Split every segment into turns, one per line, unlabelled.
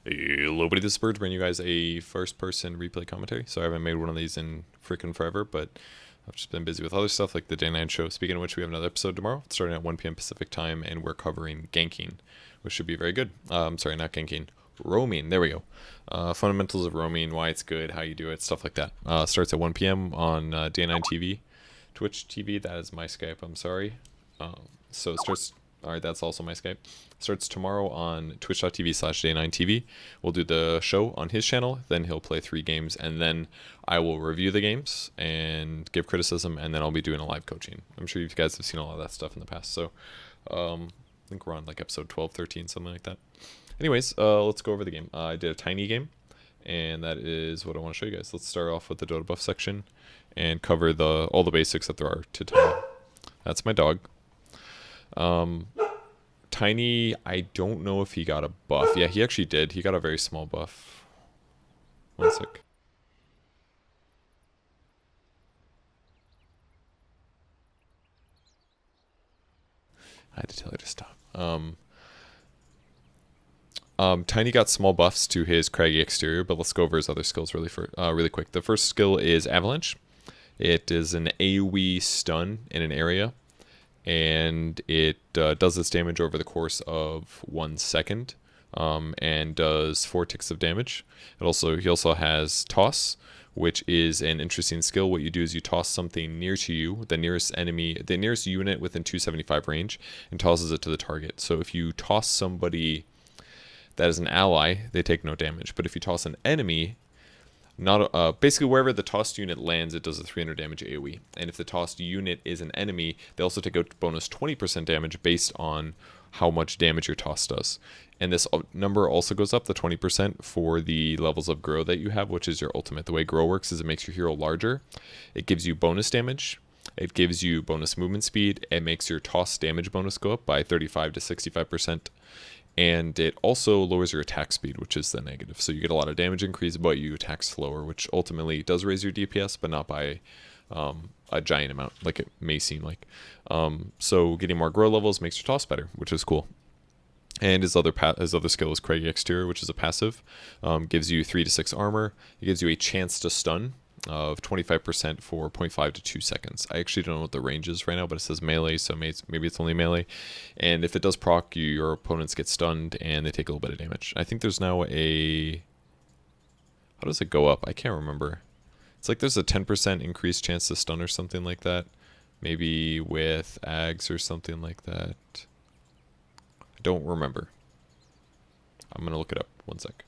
Hello, buddy. This is Purge, bringing you guys a first-person replay commentary. So I haven't made one of these in freaking forever, but I've just been busy with other stuff like the Day 9 show. Speaking of which, we have another episode tomorrow, starting at 1 p.m. Pacific time, and we're covering ganking, which should be very good. Sorry, not ganking. Roaming. There we go. Fundamentals of roaming, why it's good, how you do it, stuff like that. Starts at 1 p.m. on Day 9 TV. Twitch TV, that is my Skype, I'm sorry. So it starts... Alright, that's also my Skype. Starts tomorrow on twitch.tv/day9tv. We'll do the show on his channel, then he'll play 3 games, and then I will review the games and give criticism, and then I'll be doing a live coaching. I'm sure you guys have seen a lot of that stuff in the past, so I think we're on like episode 12, 13, something like that. Anyways, let's go over the game. I did a tiny game, and that is what I want to show you guys. Let's start off with the Dotabuff section and cover all the basics that there are to tiny. That's my dog. Tiny, I don't know if he got a buff. Yeah, he actually did. He got a very small buff. One sec. I had to tell her to stop. Tiny got small buffs to his craggy exterior, but let's go over his other skills really quick. The first skill is Avalanche. It is an AoE stun in an area, and it does its damage over the course of 1 second, and does 4 ticks of damage. He also has Toss, which is an interesting skill. What you do is you toss something near to you, the nearest unit within 275 range, and tosses it to the target. So if you toss somebody that is an ally, they take no damage. But if you toss an enemy, basically wherever the tossed unit lands, it does a 300 damage AoE. And if the tossed unit is an enemy, they also take a bonus 20% damage based on how much damage your toss does. And this number also goes up, the 20%, for the levels of grow that you have, which is your ultimate. The way grow works is it makes your hero larger. It gives you bonus damage. It gives you bonus movement speed. It makes your toss damage bonus go up by 35 to 65%. And it also lowers your attack speed, which is the negative. So you get a lot of damage increase, but you attack slower, which ultimately does raise your DPS, but not by a giant amount, like it may seem like. So getting more grow levels makes your toss better, which is cool. And his other skill is Craggy Exterior, which is a passive. Gives you 3 to 6 armor. It gives you a chance to stun of 25% for 0.5 to 2 seconds. I actually don't know what the range is right now, but it says melee, so maybe it's only melee. And if it does proc, your opponents get stunned and they take a little bit of damage. I think there's now how does it go up? I can't remember. It's like there's a 10% increased chance to stun or something like that. Maybe with Ags or something like that. I don't remember. I'm going to look it up. One sec.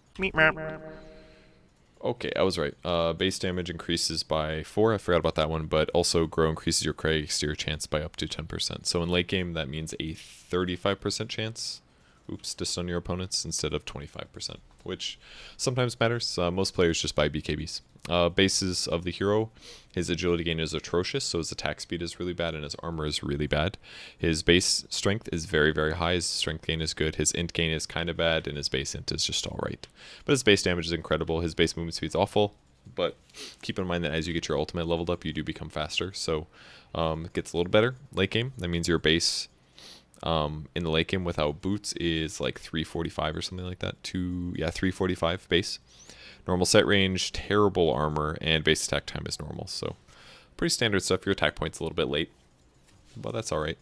Okay, I was right. Base damage increases by 4. I forgot about that one, but also grow increases your craggy exterior chance by up to 10%. So in late game, that means a 35% chance, to stun your opponents instead of 25%, which sometimes matters. Most players just buy BKBs. Bases of the hero, his agility gain is atrocious, so his attack speed is really bad and his armor is really bad. His base strength is very, very high. His strength gain is good. His int gain is kind of bad, and his base int is just alright. But his base damage is incredible. His base movement speed is awful, but keep in mind that as you get your ultimate leveled up, you do become faster, so it gets a little better late game. That means your base in the late game without boots is like 345 or something like that. 345 base. Normal set range, terrible armor, and base attack time is normal. So pretty standard stuff. Your attack point's a little bit late, but that's alright.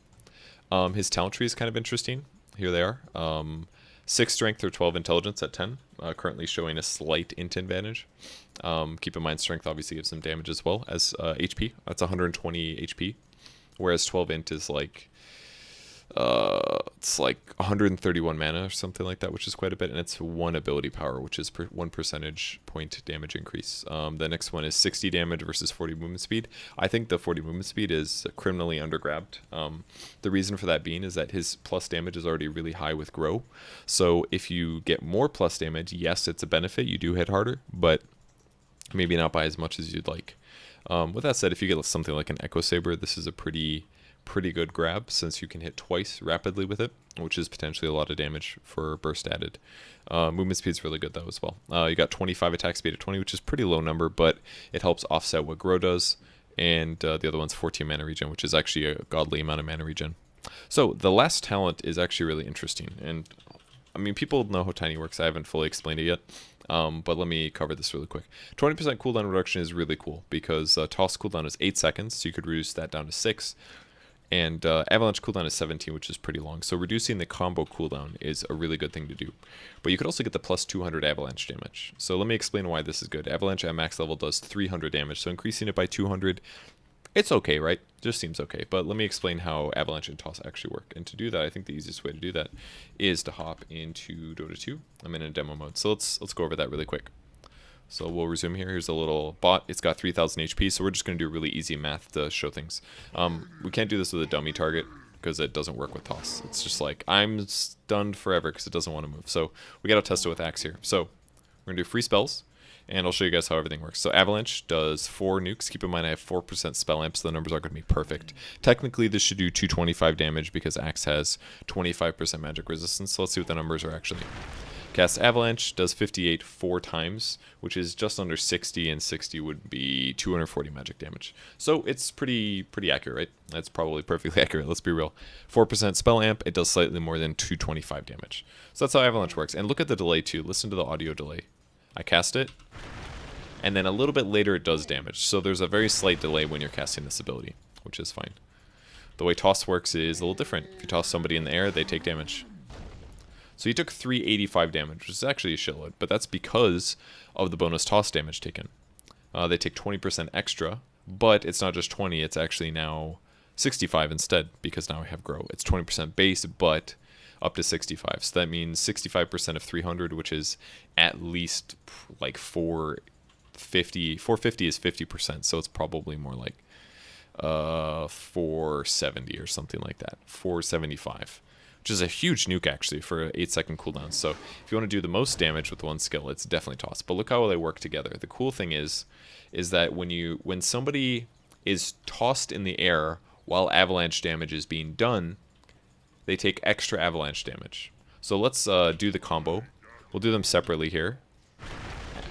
His talent tree is kind of interesting. Here they are. 6 strength or 12 intelligence at 10. Currently showing a slight int advantage. Keep in mind strength obviously gives some damage as well as HP. That's 120 HP. Whereas 12 int is like... it's like 131 mana or something like that, which is quite a bit, and it's 1 ability power, which is 1 percentage point damage increase. The next one is 60 damage versus 40 movement speed. I think the 40 movement speed is criminally undergrabbed. The reason for that being is that his plus damage is already really high with grow, so if you get more plus damage, yes, it's a benefit, you do hit harder, but maybe not by as much as you'd like. With that said, if you get something like an Echo Saber, this is a pretty good grab, since you can hit twice rapidly with it, which is potentially a lot of damage for burst added. Movement speed's really good though as well. You got 25 attack speed at 20, which is pretty low number, but it helps offset what grow does. And the other one's 14 mana regen, which is actually a godly amount of mana regen. So the last talent is actually really interesting, and I mean, people know how Tiny works. I haven't fully explained it yet. But let me cover this really quick. 20% cooldown reduction is really cool because toss cooldown is 8 seconds, so you could reduce that down to 6. And avalanche cooldown is 17, which is pretty long. So reducing the combo cooldown is a really good thing to do. But you could also get the plus 200 avalanche damage. So let me explain why this is good. Avalanche at max level does 300 damage, so increasing it by 200, it's okay, right? Just seems okay. But let me explain how avalanche and toss actually work. And to do that, I think the easiest way to do that is to hop into Dota 2. I'm in a demo mode, so let's go over that really quick. So we'll resume here. Here's a little bot. It's got 3,000 HP, so we're just going to do really easy math to show things. We can't do this with a dummy target because it doesn't work with toss. It's just like, I'm stunned forever because it doesn't want to move. So we got to test it with Axe here. So we're going to do free spells, and I'll show you guys how everything works. So Avalanche does 4 nukes. Keep in mind I have 4% spell amp, so the numbers are going to be perfect. Technically, this should do 225 damage because Axe has 25% magic resistance. So let's see what the numbers are actually. Cast Avalanche does 58 4 times, which is just under 60, and 60 would be 240 magic damage. So it's pretty accurate, right? That's probably perfectly accurate, let's be real. 4% spell amp, it does slightly more than 225 damage. So that's how Avalanche works. And look at the delay too. Listen to the audio delay. I cast it, and then a little bit later it does damage. So there's a very slight delay when you're casting this ability, which is fine. The way toss works is a little different. If you toss somebody in the air, they take damage. So he took 385 damage, which is actually a shitload, but that's because of the bonus toss damage taken. They take 20% extra, but it's not just 20, it's actually now 65 instead, because now I have grow. It's 20% base, but up to 65. So that means 65% of 300, which is at least like 450. 450 is 50%, so it's probably more like 470 or something like that. 475. Which is a huge nuke actually for an 8-second cooldown. So if you want to do the most damage with one skill, it's definitely toss. But look how they work together. The cool thing is that when somebody is tossed in the air while avalanche damage is being done, they take extra avalanche damage. So let's do the combo. We'll do them separately here.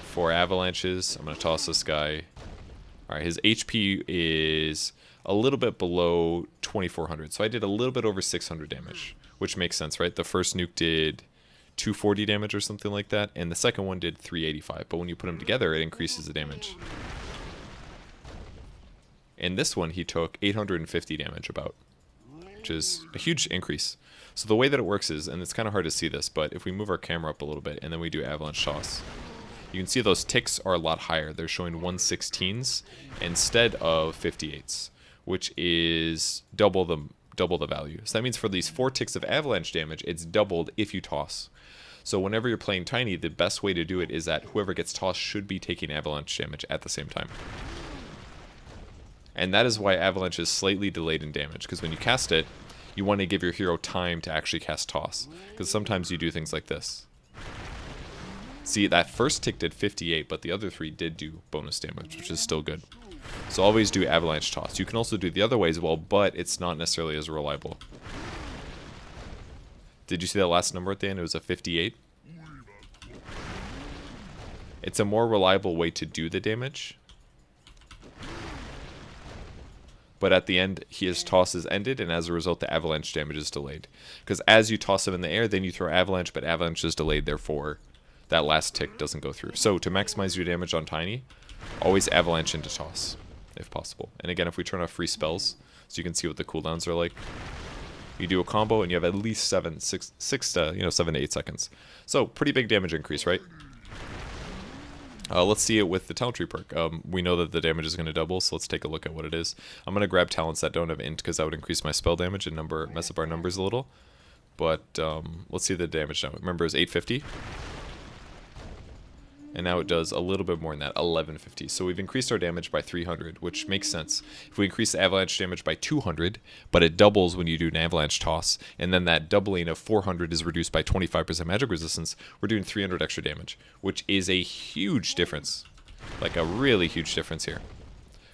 4 avalanches. I'm going to toss this guy. All right, his HP is a little bit below 2,400. So I did a little bit over 600 damage. Which makes sense, right? The first nuke did 240 damage or something like that, and the second one did 385. But when you put them together, it increases the damage. And this one, he took 850 damage about, which is a huge increase. So the way that it works is, and it's kind of hard to see this, but if we move our camera up a little bit and then we do avalanche toss, you can see those ticks are a lot higher. They're showing 116s instead of 58s, which is double the value. So that means for these 4 ticks of avalanche damage, it's doubled if you toss. So whenever you're playing Tiny, the best way to do it is that whoever gets tossed should be taking avalanche damage at the same time. And that is why avalanche is slightly delayed in damage, because when you cast it, you want to give your hero time to actually cast toss, because sometimes you do things like this. See, that first tick did 58, but the other 3 did do bonus damage, which is still good. So always do avalanche toss. You can also do the other way as well, but it's not necessarily as reliable. Did you see that last number at the end? It was a 58. It's a more reliable way to do the damage. But at the end, his toss is ended, and as a result, the avalanche damage is delayed. Because as you toss him in the air, then you throw avalanche, but avalanche is delayed, therefore that last tick doesn't go through. So to maximize your damage on Tiny, always avalanche into toss, if possible. And again, if we turn off free spells, so you can see what the cooldowns are like, you do a combo and you have at least 7 to 8 seconds. So pretty big damage increase, right? Let's see it with the talent tree perk. We know that the damage is going to double, so let's take a look at what it is. I'm going to grab talents that don't have int because that would increase my spell damage and mess up our numbers a little. But let's see the damage now. Remember, it was 850. And now it does a little bit more than that, 1150. So we've increased our damage by 300, which makes sense. If we increase the avalanche damage by 200, but it doubles when you do an avalanche toss, and then that doubling of 400 is reduced by 25% magic resistance, we're doing 300 extra damage, which is a huge difference. Like a really huge difference here.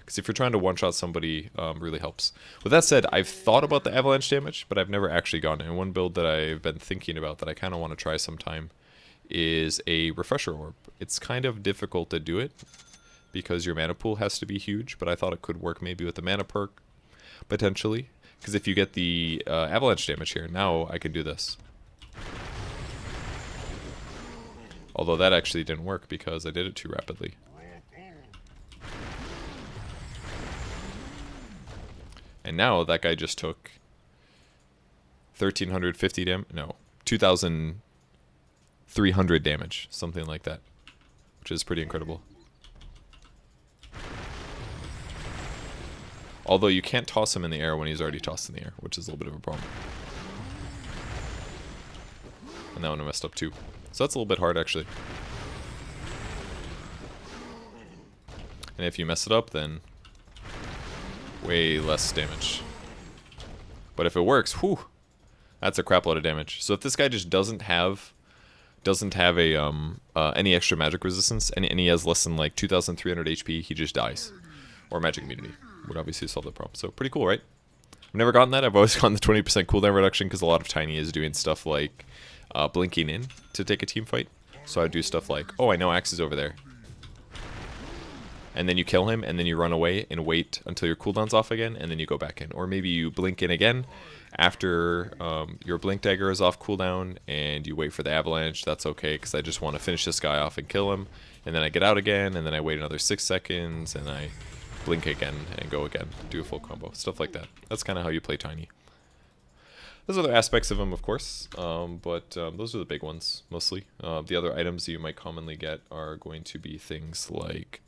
Because if you're trying to one-shot somebody, really helps. With that said, I've thought about the avalanche damage, but I've never actually gone in. One build that I've been thinking about that I kind of want to try sometime is a refresher orb. It's kind of difficult to do it because your mana pool has to be huge, but I thought it could work maybe with the mana perk, potentially. Because if you get the avalanche damage here, now I can do this. Although that actually didn't work because I did it too rapidly. And now that guy just took 1,350 damage. No, 2,300 damage. Something like that. Which is pretty incredible. Although you can't toss him in the air when he's already tossed in the air, which is a little bit of a problem. And that one I messed up too. So that's a little bit hard actually. And if you mess it up, then way less damage. But if it works, whew, that's a crap load of damage. So if this guy just doesn't have a any extra magic resistance, and he has less than like 2,300 HP, he just dies. Or magic immunity would obviously solve the problem. So pretty cool, right? I've never gotten that. I've always gotten the 20% cooldown reduction because a lot of Tiny is doing stuff like blinking in to take a team fight. So I do stuff like, oh, I know Axe is over there. And then you kill him, and then you run away and wait until your cooldown's off again, and then you go back in. Or maybe you blink in again after your blink dagger is off cooldown, and you wait for the avalanche. That's okay, because I just want to finish this guy off and kill him. And then I get out again, and then I wait another 6 seconds, and I blink again and go again. Do a full combo. Stuff like that. That's kind of how you play Tiny. There's other aspects of him, of course, but those are the big ones, mostly. The other items you might commonly get are going to be things like...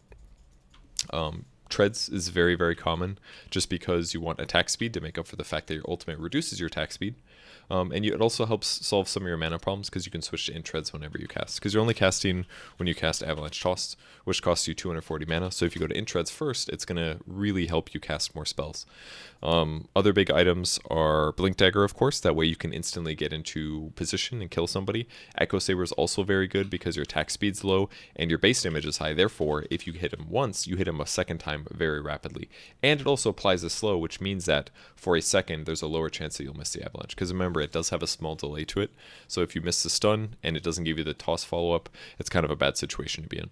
treads is very, very common, just because you want attack speed to make up for the fact that your ultimate reduces your attack speed. And it also helps solve some of your mana problems because you can switch to int treads whenever you cast. Because you're only casting when you cast Avalanche Toss, which costs you 240 mana. So if you go to int treads first, it's going to really help you cast more spells. Other big items are Blink Dagger, of course. That way you can instantly get into position and kill somebody. Echo Saber is also very good because your attack speed's low and your base damage is high. Therefore, if you hit him once, you hit him a second time very rapidly. And it also applies a slow, which means that for a second, there's a lower chance that you'll miss the avalanche. Because remember, it does have a small delay to it. So if you miss the stun and it doesn't give you the toss follow-up, it's kind of a bad situation to be in.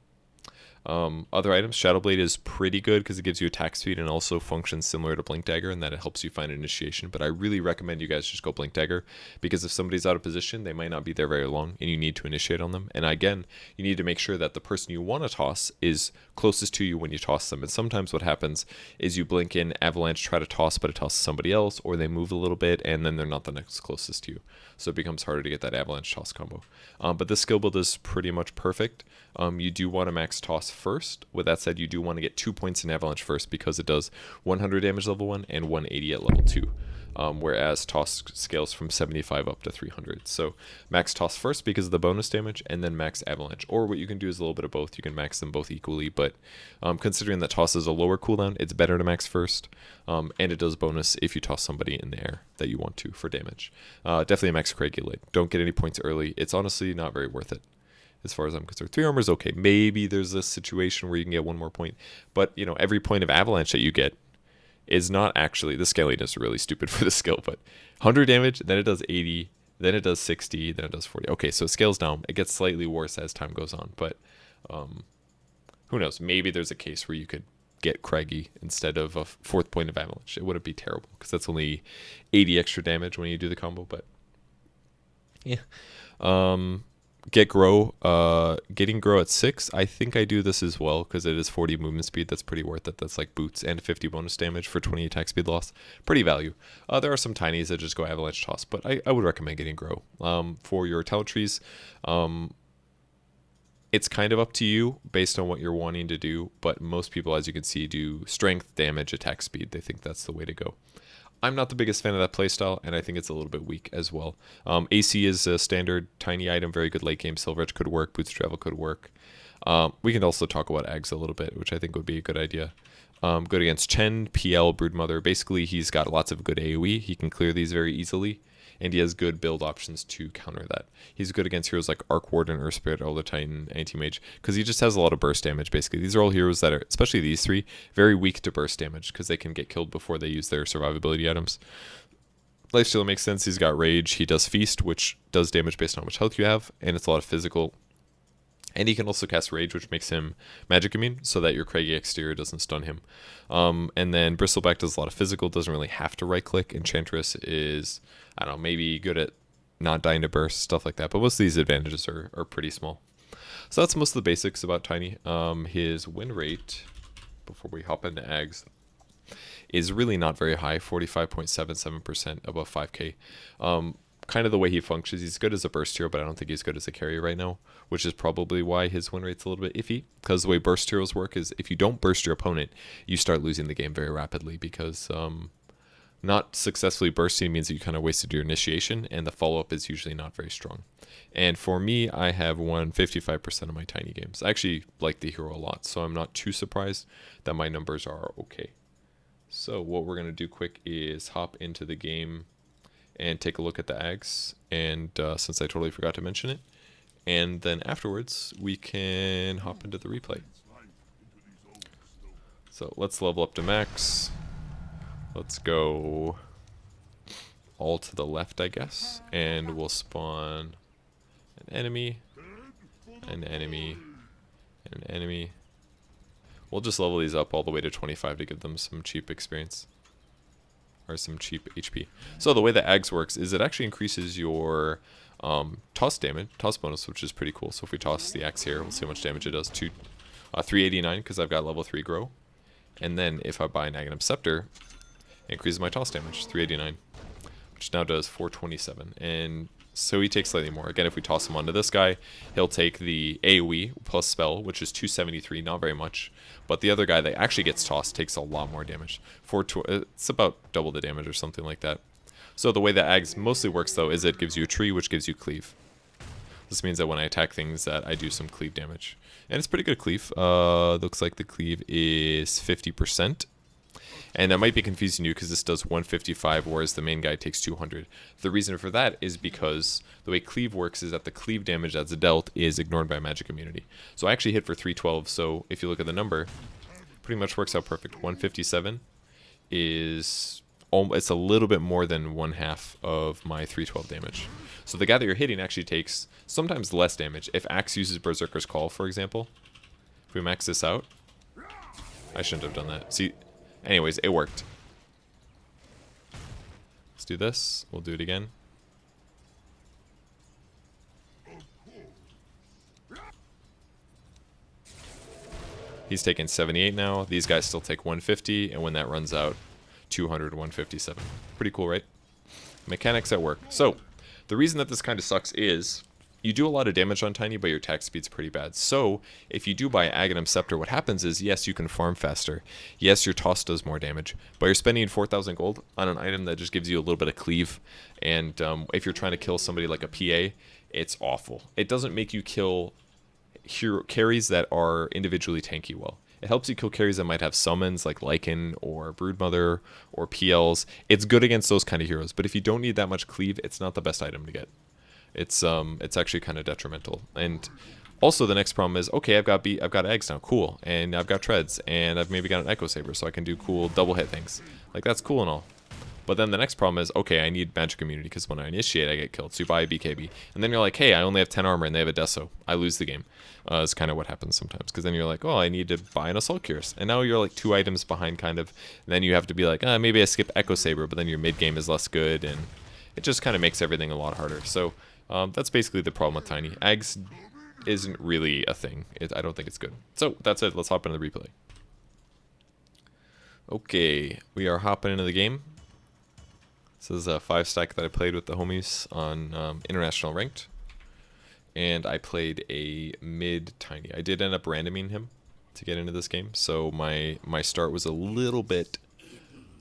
Other items, Shadow Blade is pretty good because it gives you attack speed and also functions similar to Blink Dagger in that it helps you find initiation. But I really recommend you guys just go Blink Dagger because if somebody's out of position, they might not be there very long and you need to initiate on them. And again, you need to make sure that the person you want to toss is closest to you when you toss them. And sometimes what happens is you blink in, Avalanche, try to toss, but it tosses somebody else, or they move a little bit and then they're not the next closest to you. So it becomes harder to get that Avalanche Toss combo. But this skill build is pretty much perfect. You do want to max toss first. With that said, you do want to get 2 points in Avalanche first because it does 100 damage level 1 and 180 at level 2. Whereas toss scales from 75 up to 300. So max toss first because of the bonus damage, and then max avalanche. Or what you can do is a little bit of both. You can max them both equally, but considering that toss is a lower cooldown, it's better to max first. And it does bonus if you toss somebody in the air that you want to for damage. Definitely a max Cragulate. Don't get any points early. It's honestly not very worth it, as far as I'm concerned. 3 armor is okay. Maybe there's a situation where you can get 1 more point. But, you know, every point of avalanche that you get is not actually... The scaling is really stupid for the skill, but 100 damage, then it does 80, then it does 60, then it does 40. Okay, so it scales down. It gets slightly worse as time goes on, but who knows? Maybe there's a case where you could get Craggy instead of a 4th point of avalanche. It wouldn't be terrible, because that's only 80 extra damage when you do the combo, but... yeah. Get Grow, getting Grow at 6, I think I do this as well, because it is 40 movement speed. That's pretty worth it. That's like boots and 50 bonus damage for 20 attack speed loss. Pretty value. There are some tinies that just go Avalanche Toss, but I would recommend getting Grow. For your talent trees, it's kind of up to you based on what you're wanting to do, but most people, as you can see, do strength, damage, attack speed. They think that's the way to go. I'm not the biggest fan of that playstyle, and I think it's a little bit weak as well. AC is a standard tiny item, very good late game. Silver Edge could work, Boots Travel could work. We can also talk about Ags a little bit, which I think would be a good idea. Good against Chen, PL, Broodmother. Basically, he's got lots of good AoE. He can clear these very easily, and he has good build options to counter that. He's good against heroes like Arc Warden, Earth Spirit, Elder Titan, Anti-Mage, because he just has a lot of burst damage, basically. These are all heroes that are, especially these 3, very weak to burst damage, because they can get killed before they use their survivability items. Lifesteal makes sense. He's got Rage. He does Feast, which does damage based on how much health you have, and it's a lot of physical. And he can also cast Rage, which makes him magic immune, so that your Craggy exterior doesn't stun him. And then Bristleback does a lot of physical, doesn't really have to right-click. Enchantress is, I don't know, maybe good at not dying to burst, stuff like that. But most of these advantages are pretty small. So that's most of the basics about Tiny. His win rate, before we hop into Ags, is really not very high, 45.77% above 5k. Kind of the way he functions, he's good as a burst hero, but I don't think he's good as a carry right now, which is probably why his win rate's a little bit iffy, because the way burst heroes work is if you don't burst your opponent, you start losing the game very rapidly, because not successfully bursting means that you kind of wasted your initiation, and the follow-up is usually not very strong. And for me, I have won 55% of my Tiny games. I actually like the hero a lot, so I'm not too surprised that my numbers are okay. So what we're going to do quick is hop into the game and take a look at the Ags, and since I totally forgot to mention it, and then afterwards we can hop into the replay. So let's level up to max. Let's go all to the left, I guess, and we'll spawn an enemy, an enemy, and an enemy. We'll just level these up all the way to 25 to give them some cheap experience. Or some cheap HP. So the way that Ags works is it actually increases your toss damage, toss bonus, which is pretty cool. So if we toss the axe here, we'll see how much damage it does. 389 because I've got level 3 grow. And then if I buy an Aghanim Scepter, it increases my toss damage, 389, which now does 427. And so he takes slightly more. Again, if we toss him onto this guy, he'll take the AoE plus spell, which is 273, not very much. But the other guy that actually gets tossed takes a lot more damage. It's about double the damage or something like that. So the way that Ags mostly works, though, is it gives you a tree, which gives you cleave. This means that when I attack things, that I do some cleave damage. And it's pretty good cleave. Looks like the cleave is 50%. And that might be confusing you because this does 155, whereas the main guy takes 200. The reason for that is because the way cleave works is that the cleave damage that's dealt is ignored by magic immunity. So I actually hit for 312, so if you look at the number, pretty much works out perfect. 157 is, it's a little bit more than 1/2 of my 312 damage. So the guy that you're hitting actually takes sometimes less damage. If Axe uses Berserker's Call, for example, if we max this out, I shouldn't have done that. See, anyways, it worked. Let's do this. We'll do it again. He's taking 78 now. These guys still take 150, and when that runs out, 200, 157. Pretty cool, right? Mechanics at work. So, the reason that this kind of sucks is you do a lot of damage on Tiny, but your attack speed's pretty bad. So, if you do buy Aghanim Scepter, what happens is, yes, you can farm faster. Yes, your toss does more damage, but you're spending 4,000 gold on an item that just gives you a little bit of cleave. And if you're trying to kill somebody like a PA, it's awful. It doesn't make you kill hero carries that are individually tanky well. It helps you kill carries that might have summons like Lycan or Broodmother or PLs. It's good against those kind of heroes, but if you don't need that much cleave, it's not the best item to get. It's actually kind of detrimental. And also the next problem is, okay, I've got eggs now, cool, and I've got treads, and I've maybe got an Echo Saber, so I can do cool double hit things. Like, that's cool and all. But then the next problem is, okay, I need magic immunity because when I initiate, I get killed. So you buy a BKB, and then you're like, hey, I only have 10 armor, and they have a Deso. I lose the game. It's kind of what happens sometimes, because then you're like, oh, I need to buy an Assault Cuirass, and now you're like 2 items behind, kind of. And then you have to be like, maybe I skip Echo Saber, but then your mid game is less good, and it just kind of makes everything a lot harder. So that's basically the problem with Tiny. Ags isn't really a thing. I don't think it's good. So that's it. Let's hop into the replay. Okay, we are hopping into the game. This is a 5-stack that I played with the homies on International Ranked. And I played a mid Tiny. I did end up randoming him to get into this game, so my start was a little bit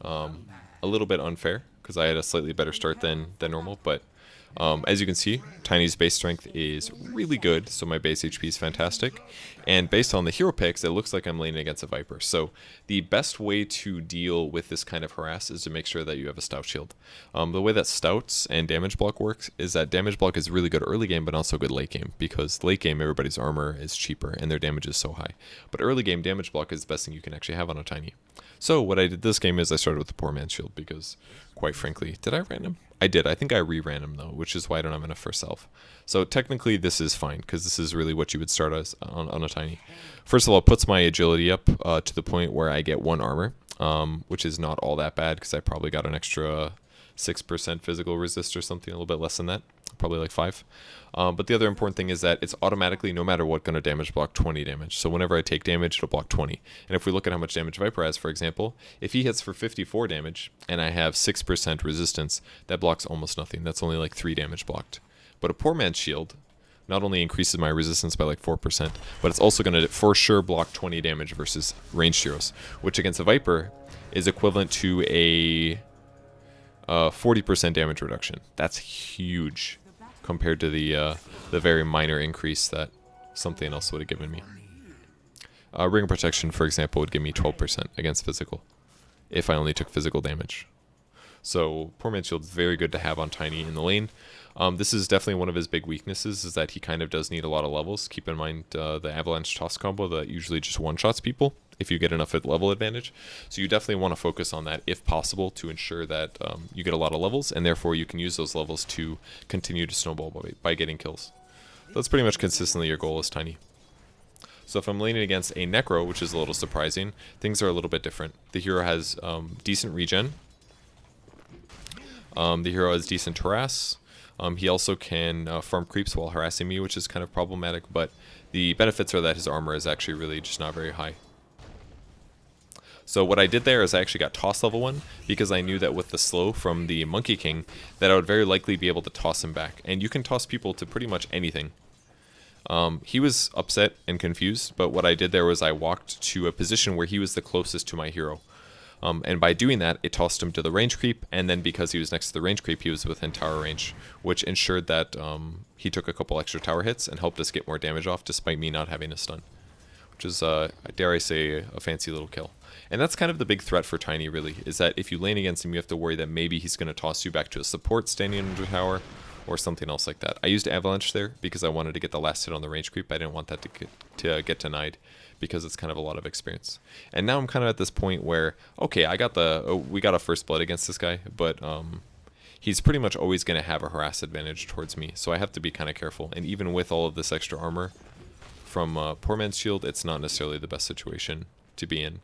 unfair because I had a slightly better start than normal. But as you can see, Tiny's base strength is really good, so my base HP is fantastic. And based on the hero picks, it looks like I'm laning against a Viper. So the best way to deal with this kind of harass is to make sure that you have a stout shield. The way that stouts and damage block works is that damage block is really good early game, but also good late game, because late game everybody's armor is cheaper and their damage is so high. But early game damage block is the best thing you can actually have on a Tiny. So what I did this game is I started with the poor man's shield because, quite frankly, did I random? I did. I think I re-ran him though, which is why I don't have enough for self. So technically this is fine because this is really what you would start as on a Tiny. First of all, it puts my agility up to the point where I get 1 armor, which is not all that bad because I probably got an extra 6% physical resist or something, a little bit less than that. probably like 5. But the other important thing is that it's automatically, no matter what, going to damage block 20 damage. So whenever I take damage, it'll block 20. And if we look at how much damage Viper has, for example, if he hits for 54 damage and I have 6% resistance, that blocks almost nothing. That's only like 3 damage blocked. But a Poor Man's Shield not only increases my resistance by like 4%, but it's also going to for sure block 20 damage versus ranged heroes, which against a Viper is equivalent to a 40% damage reduction. That's huge compared to the very minor increase that something else would have given me. Ring of Protection, for example, would give me 12% against physical if I only took physical damage. So Poor Man's Shield is very good to have on Tiny in the lane. This is definitely one of his big weaknesses, is that he kind of does need a lot of levels. Keep in mind the Avalanche Toss combo that usually just one-shots people if you get enough at level advantage. So you definitely want to focus on that if possible to ensure that you get a lot of levels, and therefore you can use those levels to continue to snowball by getting kills. That's pretty much consistently your goal as Tiny. So if I'm laning against a Necro, which is a little surprising, things are a little bit different. The hero has decent regen. The hero has decent harass. He also can farm creeps while harassing me, which is kind of problematic, but the benefits are that his armor is actually really just not very high. So what I did there is I actually got toss level 1 because I knew that with the slow from the Monkey King that I would very likely be able to toss him back. And you can toss people to pretty much anything. He was upset and confused, but what I did there was I walked to a position where he was the closest to my hero. And by doing that, it tossed him to the range creep, and then because he was next to the range creep, he was within tower range, which ensured that he took a couple extra tower hits and helped us get more damage off despite me not having a stun. Which is, dare I say, a fancy little kill. And that's kind of the big threat for Tiny, really, is that if you lane against him, you have to worry that maybe he's going to toss you back to a support standing under tower, or something else like that. I used Avalanche there because I wanted to get the last hit on the range creep. I didn't want that to get denied because it's kind of a lot of experience. And now I'm kind of at this point where, okay, we got a first blood against this guy, but he's pretty much always going to have a harass advantage towards me, so I have to be kind of careful. And even with all of this extra armor from Poor Man's Shield, it's not necessarily the best situation to be in,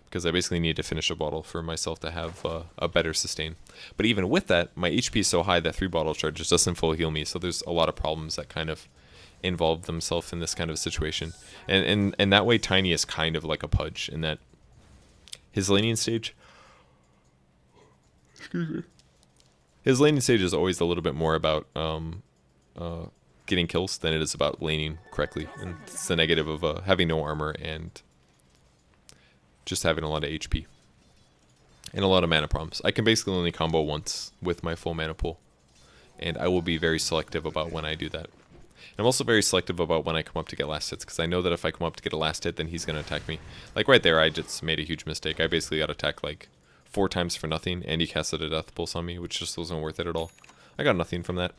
because I basically need to finish a bottle for myself to have a better sustain. But even with that, my HP is so high that 3 bottle charges doesn't full heal me, so there's a lot of problems that kind of involve themselves in this kind of situation. And that way Tiny is kind of like a Pudge in that his laning stage... Excuse me. His laning stage is always a little bit more about getting kills than it is about laning correctly. And it's the negative of having no armor and just having a lot of HP. And a lot of mana problems. I can basically only combo once with my full mana pool. And I will be very selective about when I do that. And I'm also very selective about when I come up to get last hits, because I know that if I come up to get a last hit, then he's going to attack me. Like right there, I just made a huge mistake. I basically got attacked like 4 times for nothing, and he casted a death pulse on me, which just wasn't worth it at all. I got nothing from that.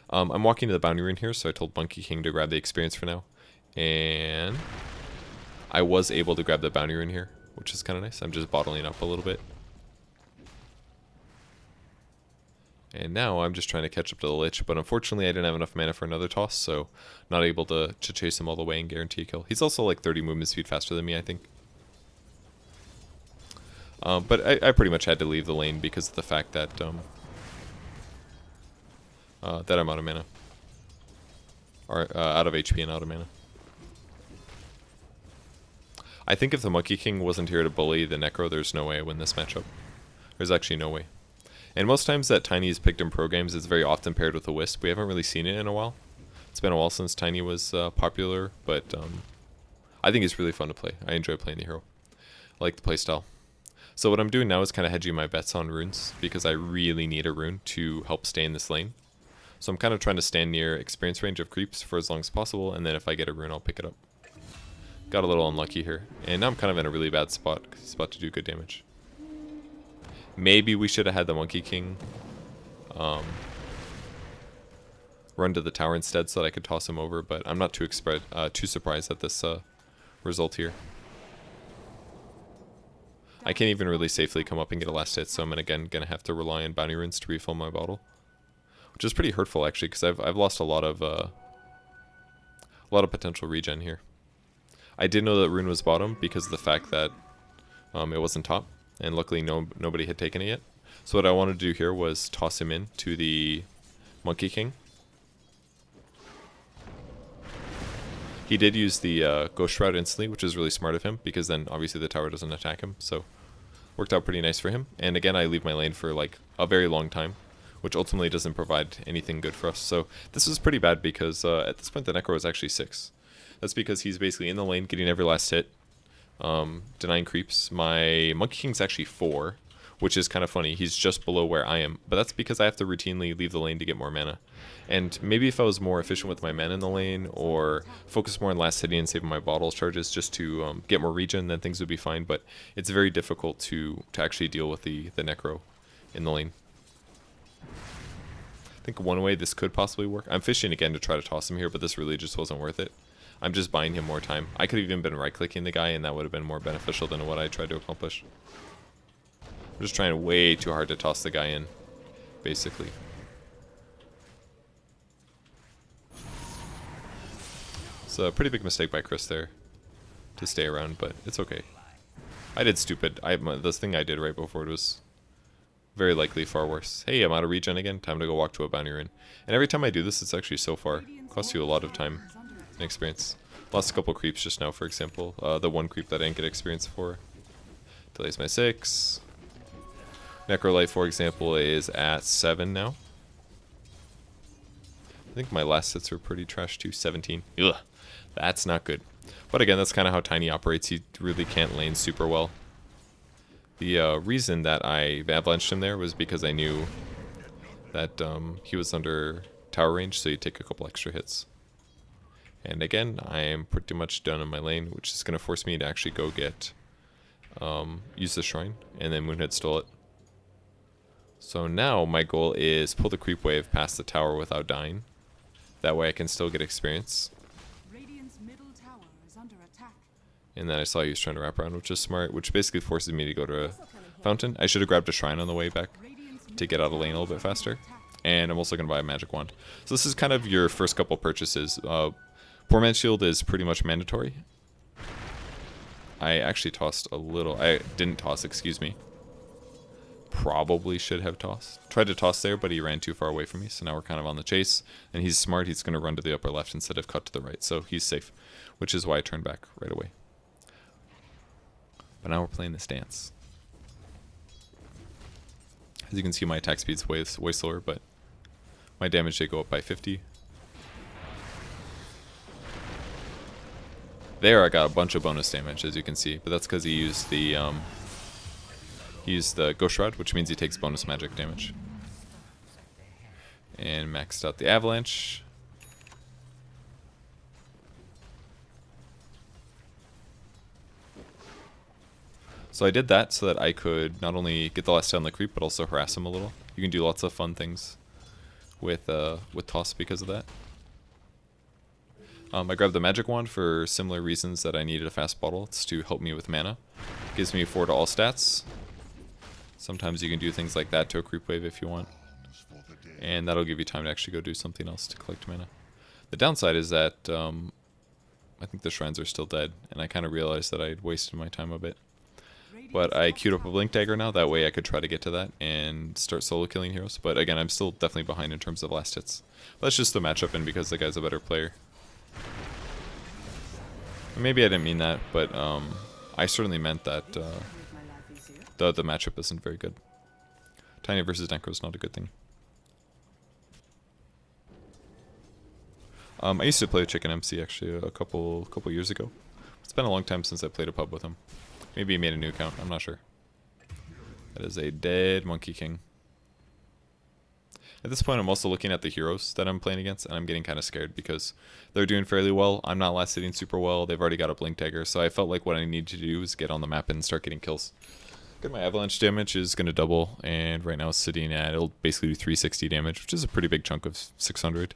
I'm walking to the bounty rune here, so I told Monkey King to grab the experience for now. And I was able to grab the bounty rune here, which is kind of nice. I'm just bottling up a little bit. And now I'm just trying to catch up to the Lich, but unfortunately I didn't have enough mana for another toss, so not able to chase him all the way and guarantee a kill. He's also like 30 movement speed faster than me, I think. But I pretty much had to leave the lane because of the fact that that I'm out of mana. Or out of HP and out of mana. I think if the Monkey King wasn't here to bully the Necro, there's no way I win this matchup. There's actually no way. And most times that Tiny is picked in pro games, it's very often paired with a Wisp. We haven't really seen it in a while. It's been a while since Tiny was popular, but I think it's really fun to play. I enjoy playing the hero. I like the playstyle. So what I'm doing now is kind of hedging my bets on runes, because I really need a rune to help stay in this lane. So I'm kind of trying to stand near experience range of creeps for as long as possible, and then if I get a rune, I'll pick it up. Got a little unlucky here, and now I'm kind of in a really bad spot, because he's about to do good damage. Maybe we should have had the Monkey King run to the tower instead so that I could toss him over, but I'm not too surprised at this result here. I can't even really safely come up and get a last hit, so I'm again gonna have to rely on bounty runes to refill my bottle, which is pretty hurtful actually, because I've lost a lot of potential regen here. I did know that rune was bottom because of the fact that it wasn't top. And luckily nobody had taken it yet. So what I wanted to do here was toss him in to the Monkey King. He did use the Ghost Shroud instantly, which is really smart of him, because then obviously the tower doesn't attack him, so worked out pretty nice for him. And again, I leave my lane for like a very long time, which ultimately doesn't provide anything good for us. So this is pretty bad because at this point the Necro is actually 6. That's because he's basically in the lane getting every last hit, denying creeps. My Monkey King's actually 4, which is kind of funny. He's just below where I am, but that's because I have to routinely leave the lane to get more mana. And maybe if I was more efficient with my mana in the lane, or focus more on last hitting and saving my bottle charges just to get more regen, then things would be fine. But it's very difficult to actually deal with the Necro in the lane. I think one way this could possibly work, I'm fishing again to try to toss him here, but this really just wasn't worth it. I'm just buying him more time. I could have even been right-clicking the guy, and that would have been more beneficial than what I tried to accomplish. I'm just trying way too hard to toss the guy in, basically. It's a pretty big mistake by Chris there to stay around, but it's okay. I did stupid. This thing I did right before it was very likely far worse. Hey, I'm out of regen again. Time to go walk to a bounty rune. And every time I do this, it's actually so far. It costs you a lot of time and experience. Lost a couple creeps just now, for example. The one creep that I didn't get experience for. Delays my 6. Necrolite, for example, is at 7 now. I think my last hits were pretty trash too. 17. Ugh. That's not good. But again, that's kind of how Tiny operates. He really can't lane super well. The reason that I avalanched him there was because I knew that he was under tower range, so he'd take a couple extra hits. And again, I am pretty much done in my lane, which is going to force me to actually go get use the shrine, and then Moonhead stole it. So now my goal is pull the creep wave past the tower without dying. That way I can still get experience. And then I saw he was trying to wrap around, which is smart, which basically forces me to go to a fountain. I should have grabbed a shrine on the way back to get out of lane a little bit faster. And I'm also going to buy a magic wand. So this is kind of your first couple purchases. Poor Man's Shield is pretty much mandatory. I actually tossed a little. I didn't toss, excuse me. Probably should have tossed. Tried to toss there, but he ran too far away from me. So now we're kind of on the chase. And he's smart. He's going to run to the upper left instead of cut to the right. So he's safe, which is why I turned back right away. But now we're playing this dance. As you can see, my attack speed's way slower, but my damage did go up by 50. There I got a bunch of bonus damage, as you can see, but that's because he used the Ghost Shroud, which means he takes bonus magic damage. And maxed out the Avalanche. So I did that so that I could not only get the last hit on the creep, but also harass him a little. You can do lots of fun things with toss because of that. I grabbed the magic wand for similar reasons that I needed a fast bottle. It's to help me with mana. Gives me 4 to all stats. Sometimes you can do things like that to a creep wave if you want. And that'll give you time to actually go do something else to collect mana. The downside is that I think the shrines are still dead, and I kind of realized that I had wasted my time a bit. But I queued up a Blink Dagger now, that way I could try to get to that and start solo killing heroes. But again, I'm still definitely behind in terms of last hits. But that's just the matchup and because the guy's a better player. Maybe I didn't mean that, but I certainly meant that the matchup isn't very good. Tiny versus Necro is not a good thing. I used to play with Chicken MC actually a couple years ago. It's been a long time since I played a pub with him. Maybe he made a new account, I'm not sure. That is a dead Monkey King. At this point, I'm also looking at the heroes that I'm playing against, and I'm getting kind of scared because they're doing fairly well. I'm not last hitting super well. They've already got a Blink Dagger, so I felt like what I need to do is get on the map and start getting kills. Good, my Avalanche damage is going to double, and right now it's sitting at, it'll basically do 360 damage, which is a pretty big chunk of 600.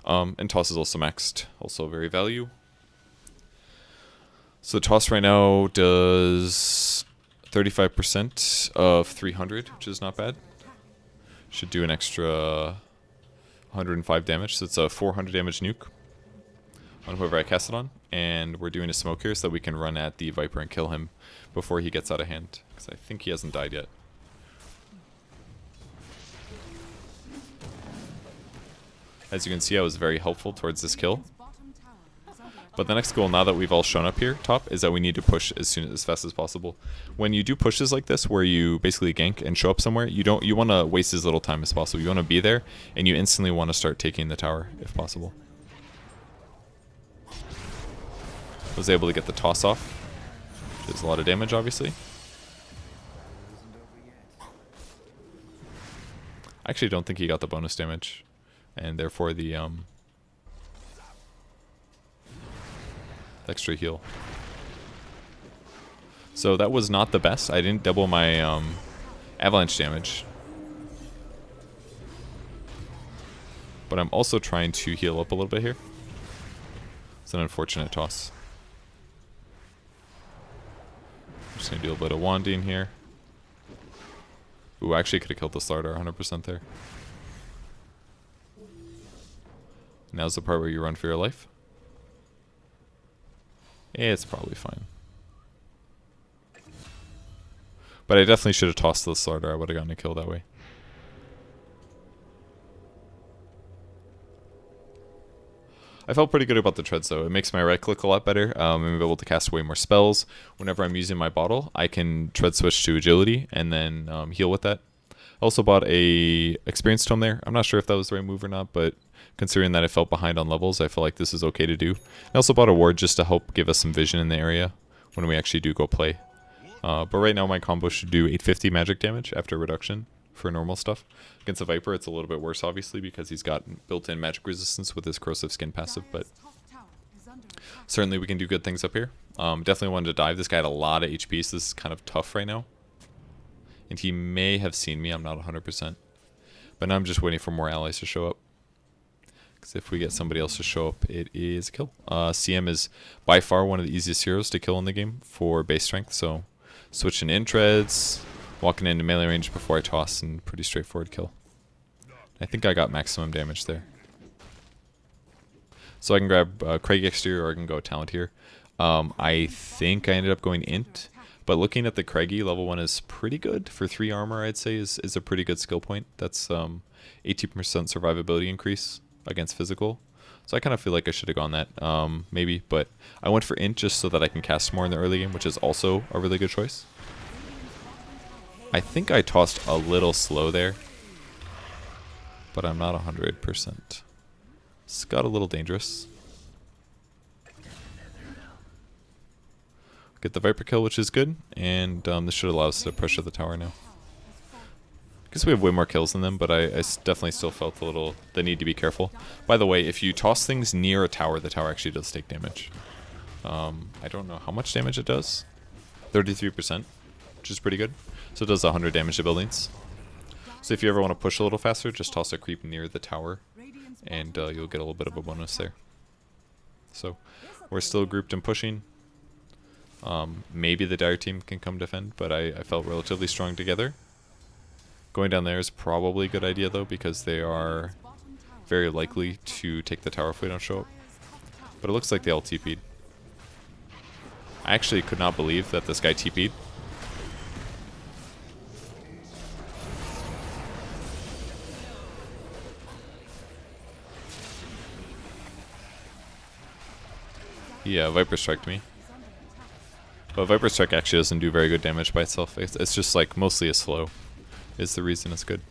And Toss is also maxed, also very value. So Toss right now does 35% of 300, which is not bad. Should do an extra 105 damage, so it's a 400 damage nuke on whoever I cast it on. And we're doing a smoke here so that we can run at the Viper and kill him before he gets out of hand, because I think he hasn't died yet. As you can see, I was very helpful towards this kill. But the next goal, now that we've all shown up here top, is that we need to push as fast as possible. When you do pushes like this, where you basically gank and show up somewhere, you want to waste as little time as possible. You want to be there, and you instantly want to start taking the tower if possible. Was able to get the toss off, which is a lot of damage, obviously. I actually don't think he got the bonus damage, and therefore the extra heal. So that was not the best. I didn't double my avalanche damage. But I'm also trying to heal up a little bit here. It's an unfortunate toss. I'm just going to do a bit of wanding here. Ooh, I actually could have killed the starter 100% there. Now's the part where you run for your life. It's probably fine. But I definitely should have tossed the starter. I would have gotten a kill that way. I felt pretty good about the treads though. It makes my right click a lot better. I'm able to cast way more spells. Whenever I'm using my bottle, I can tread switch to agility and then heal with that. I also bought a experience tome there. I'm not sure if that was the right move or not, but considering that I felt behind on levels, I felt like this is okay to do. I also bought a ward just to help give us some vision in the area when we actually do go play. But right now my combo should do 850 magic damage after reduction for normal stuff. Against the Viper, it's a little bit worse, obviously, because he's got built-in magic resistance with his corrosive skin passive, but certainly we can do good things up here. Definitely wanted to dive. This guy had a lot of HP, so this is kind of tough right now. And he may have seen me, I'm not 100%. But now I'm just waiting for more allies to show up. Because if we get somebody else to show up, it is a kill. CM is by far one of the easiest heroes to kill in the game for base strength, so switching in treads, walking into melee range before I toss, and pretty straightforward kill. I think I got maximum damage there. So I can grab Craigie Exterior or I can go Talent here. I think I ended up going Int, but looking at the Craigie, level 1 is pretty good. For 3 armor, I'd say is a pretty good skill point. That's 18% survivability increase against physical. So I kind of feel like I should have gone that, maybe, but I went for Int just so that I can cast more in the early game, which is also a really good choice. I think I tossed a little slow there, but I'm not 100%. It's got a little dangerous. Get the Viper kill, which is good, and this should allow us to pressure the tower now. I guess we have way more kills than them, but I definitely still felt the need to be careful. By the way, if you toss things near a tower, the tower actually does take damage. I don't know how much damage it does. 33%, which is pretty good. So it does 100 damage to buildings. So if you ever want to push a little faster, just toss a creep near the tower, and you'll get a little bit of a bonus there. So we're still grouped and pushing. Maybe the Dire team can come defend, but I felt relatively strong together. Going down there is probably a good idea though, because they are very likely to take the tower if we don't show up. But it looks like they all TP'd. I actually could not believe that this guy TP'd. Yeah, Viper Striked me. But Viper Strike actually doesn't do very good damage by itself. It's just like mostly a slow is the reason it's good.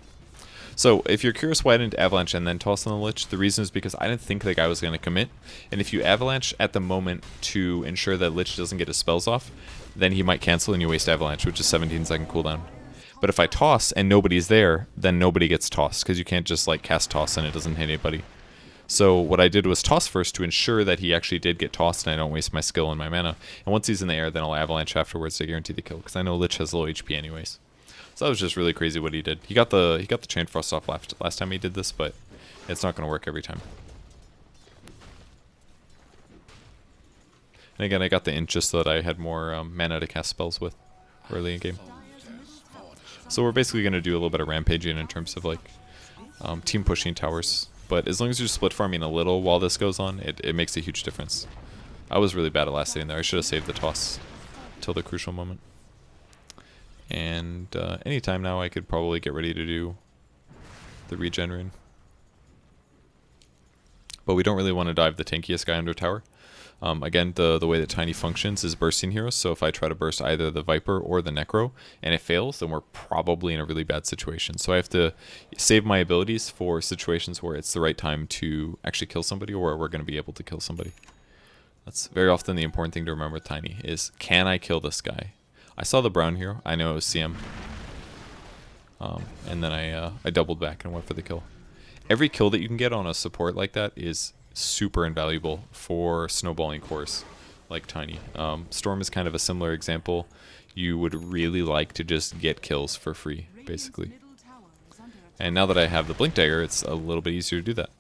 So if you're curious why I didn't Avalanche and then toss on the Lich, the reason is because I didn't think the guy was going to commit. And if you Avalanche at the moment to ensure that Lich doesn't get his spells off, then he might cancel and you waste Avalanche, which is 17-second cooldown. But if I toss and nobody's there, then nobody gets tossed, because you can't just like cast toss and it doesn't hit anybody. So what I did was toss first to ensure that he actually did get tossed and I don't waste my skill and my mana. And once he's in the air, then I'll Avalanche afterwards to guarantee the kill, because I know Lich has low HP anyways. So that was just really crazy what he did. He got the Chain Frost off last time he did this, but it's not going to work every time. And again, I got the Int just so that I had more mana to cast spells with early in game. So we're basically going to do a little bit of rampaging in terms of like team pushing towers. But as long as you're split farming a little while this goes on, it makes a huge difference. I was really bad at last hitting there. I should have saved the toss till the crucial moment. And anytime now I could probably get ready to do the regen rune. but we don't really want to dive the tankiest guy under tower. Again, the way that Tiny functions is bursting heroes, so if I try to burst either the Viper or the Necro and it fails, then we're probably in a really bad situation. So I have to save my abilities for situations where it's the right time to actually kill somebody or where we're going to be able to kill somebody. That's very often the important thing to remember with Tiny is, can I kill this guy? I saw the brown hero, I know it was CM, and then I doubled back and went for the kill. Every kill that you can get on a support like that is super invaluable for snowballing cores like Tiny. Storm is kind of a similar example. You would really like to just get kills for free, basically. And now that I have the Blink Dagger, it's a little bit easier to do that.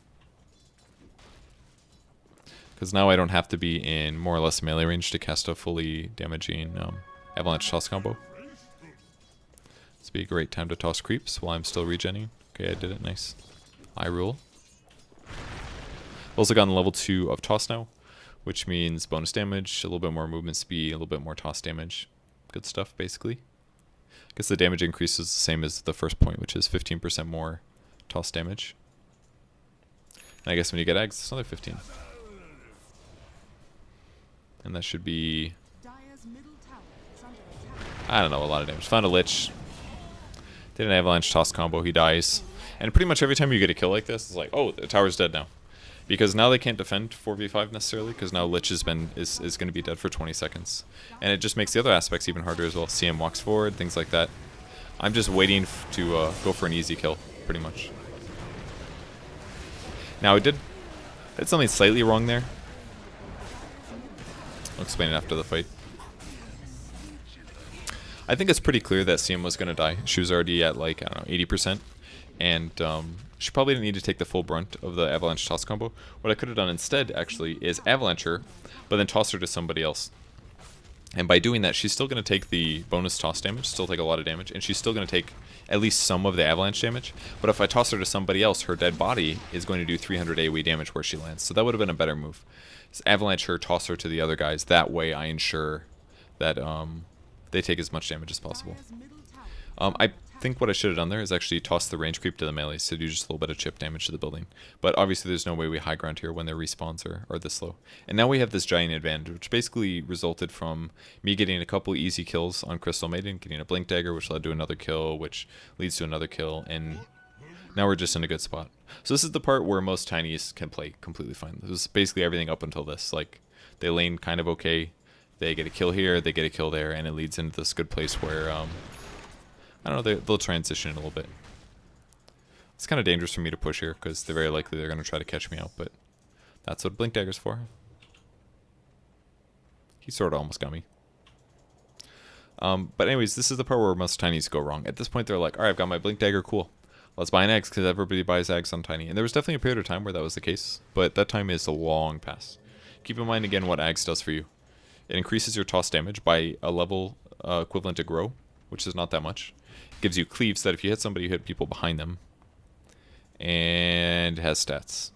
Because now I don't have to be in more or less melee range to cast a fully damaging Avalanche Toss combo. This would be a great time to toss creeps while I'm still regenning. Okay, I did it, nice. I rule. Also gotten level 2 of toss now, which means bonus damage, a little bit more movement speed, a little bit more toss damage. Good stuff, basically. I guess the damage increase is the same as the first point, which is 15% more toss damage. And I guess when you get eggs, it's another 15. And that should be, I don't know, a lot of damage. Found a Lich. Did an Avalanche Toss combo, he dies. And pretty much every time you get a kill like this, it's like, oh, the tower's dead now. Because now they can't defend 4v5 necessarily, because now Lich is going to be dead for 20 seconds. And it just makes the other aspects even harder as well. CM walks forward, things like that. I'm just waiting to go for an easy kill, pretty much. Now I did something slightly wrong there. I'll explain it after the fight. I think it's pretty clear that CM was going to die. She was already at like, I don't know, 80%. And she probably didn't need to take the full brunt of the Avalanche Toss combo. What I could have done instead, actually, is Avalanche her, but then toss her to somebody else. And by doing that, she's still going to take the bonus toss damage, still take a lot of damage, and she's still going to take at least some of the Avalanche damage. But if I toss her to somebody else, her dead body is going to do 300 AoE damage where she lands. So that would have been a better move. So Avalanche her, toss her to the other guys. That way I ensure that they take as much damage as possible. I think what I should have done there is actually toss the range creep to the melee to do just a little bit of chip damage to the building. But obviously there's no way we high ground here when their respawns are this low. And now we have this giant advantage, which basically resulted from me getting a couple easy kills on Crystal Maiden, getting a Blink Dagger, which led to another kill, which leads to another kill, and now we're just in a good spot. So this is the part where most Tinies can play completely fine. This is basically everything up until this. Like, they lane kind of okay, they get a kill here, they get a kill there, and it leads into this good place where I don't know, they'll transition a little bit. It's kind of dangerous for me to push here, because they're very likely they're going to try to catch me out, but that's what Blink Dagger's for. He sort of almost got me. But anyways, this is the part where most Tinies go wrong. At this point, they're like, alright, I've got my Blink Dagger, cool. Let's buy an Eggs, because everybody buys Eggs on Tiny. And there was definitely a period of time where that was the case, but that time is a long past. Keep in mind, again, what Eggs does for you. It increases your toss damage by a level equivalent to Grow, which is not that much. Gives you cleaves that if you hit somebody, you hit people behind them. And has stats.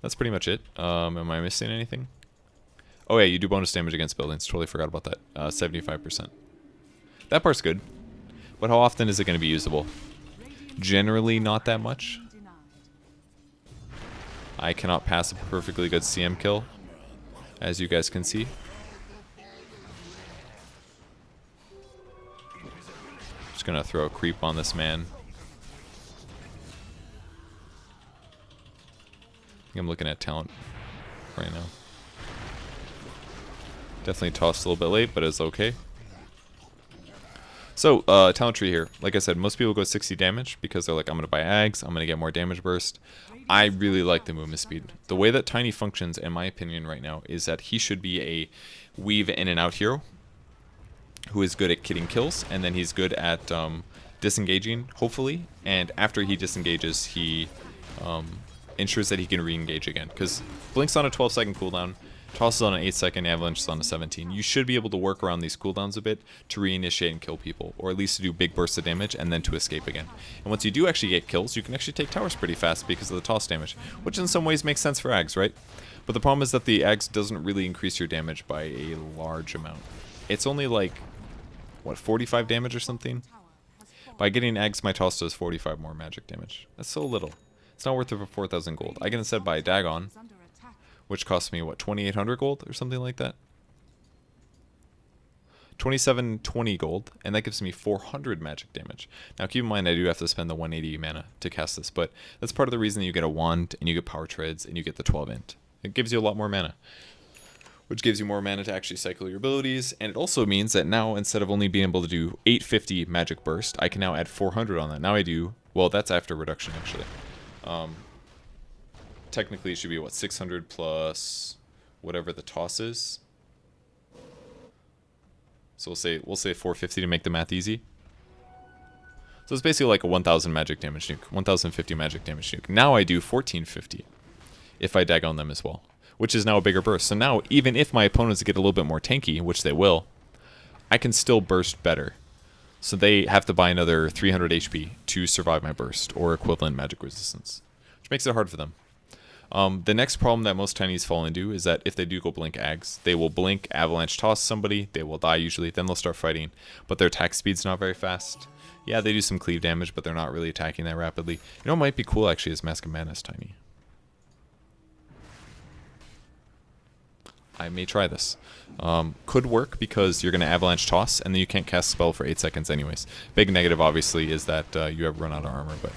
That's pretty much it. Am I missing anything? Oh yeah, you do bonus damage against buildings. Totally forgot about that. 75%. That part's good. But how often is it going to be usable? Generally not that much. I cannot pass a perfectly good CM kill, as you guys can see. Just gonna throw a creep on this man. I think I'm looking at talent right now. Definitely tossed a little bit late, but it's okay. So, talent tree here. Like I said, most people go 60 damage because they're like, I'm gonna buy Ags, I'm gonna get more damage burst. I really like the movement speed. The way that Tiny functions, in my opinion right now, is that he should be a weave in and out hero who is good at getting kills, and then he's good at disengaging, hopefully, and after he disengages, he ensures that he can re-engage again, because Blink's on a 12-second cooldown, Toss is on an 8-second, Avalanche is on a 17. You should be able to work around these cooldowns a bit to reinitiate and kill people, or at least to do big bursts of damage and then to escape again. And once you do actually get kills, you can actually take towers pretty fast because of the toss damage, which in some ways makes sense for Ags, right? But the problem is that the Ags doesn't really increase your damage by a large amount. It's only like, what, 45 damage or something? By getting Ags, my toss does 45 more magic damage. That's so little. It's not worth it for 4,000 gold. I can instead buy Dagon, which costs me, what, 2,800 gold or something like that? 2720 gold, and that gives me 400 magic damage. Now keep in mind I do have to spend the 180 mana to cast this, but that's part of the reason that you get a wand, and you get power treads, and you get the 12 int. It gives you a lot more mana, which gives you more mana to actually cycle your abilities, and it also means that now instead of only being able to do 850 magic burst, I can now add 400 on that. Now I do, well, that's after reduction actually. Technically it should be what, 600 plus whatever the toss is. So we'll say 450 to make the math easy. So it's basically like a 1,000 magic damage nuke, 1,050 magic damage nuke. Now I do 1,450 if I Dagon them as well, which is now a bigger burst. So now even if my opponents get a little bit more tanky, which they will, I can still burst better. So they have to buy another 300 HP to survive my burst or equivalent magic resistance, which makes it hard for them. The next problem that most tinies fall into is that if they do go blink ags, they will blink avalanche toss somebody, they will die usually, then they'll start fighting, but their attack speed's not very fast. Yeah, they do some cleave damage, but they're not really attacking that rapidly. You know what might be cool actually is Mask of Madness tiny. I may try this. Could work because you're going to avalanche toss and then you can't cast a spell for 8 seconds anyways. Big negative obviously is that you have run out of armor, but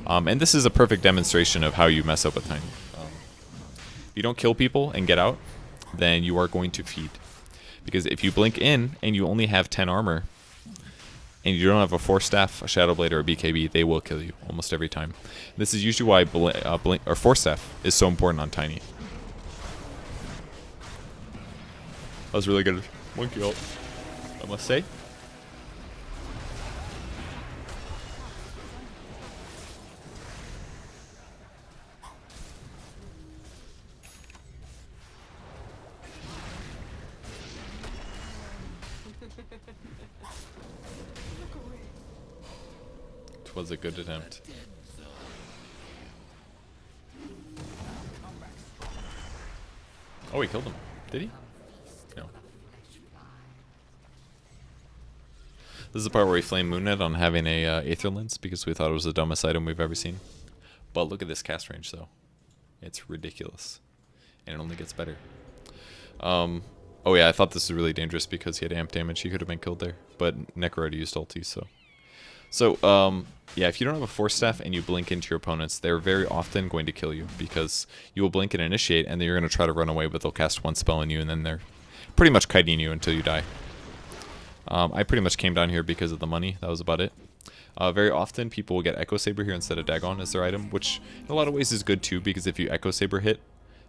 and this is a perfect demonstration of how you mess up with tiny. If you don't kill people and get out, then you are going to feed. Because if you blink in and you only have 10 armor, and you don't have a Force Staff, a Shadow Blade, or a BKB, they will kill you almost every time. This is usually why blink or Force Staff is so important on tiny. That was really good. One kill, I must say. It was a good attempt. Oh, he killed him. Did he? No. This is the part where we flame Moonnet on having a Aether Lens because we thought it was the dumbest item we've ever seen. But look at this cast range though. It's ridiculous. And it only gets better. Oh yeah, I thought this was really dangerous because he had amp damage. He could have been killed there. But Necro already used ulti, so... yeah, if you don't have a Force Staff and you blink into your opponents, they're very often going to kill you because you will blink and initiate and then you're going to try to run away, but they'll cast one spell on you and then they're pretty much kiting you until you die. I pretty much came down here because of the money. That was about it. Very often people will get Echo Saber here instead of Dagon as their item, which in a lot of ways is good too because if you Echo Saber hit,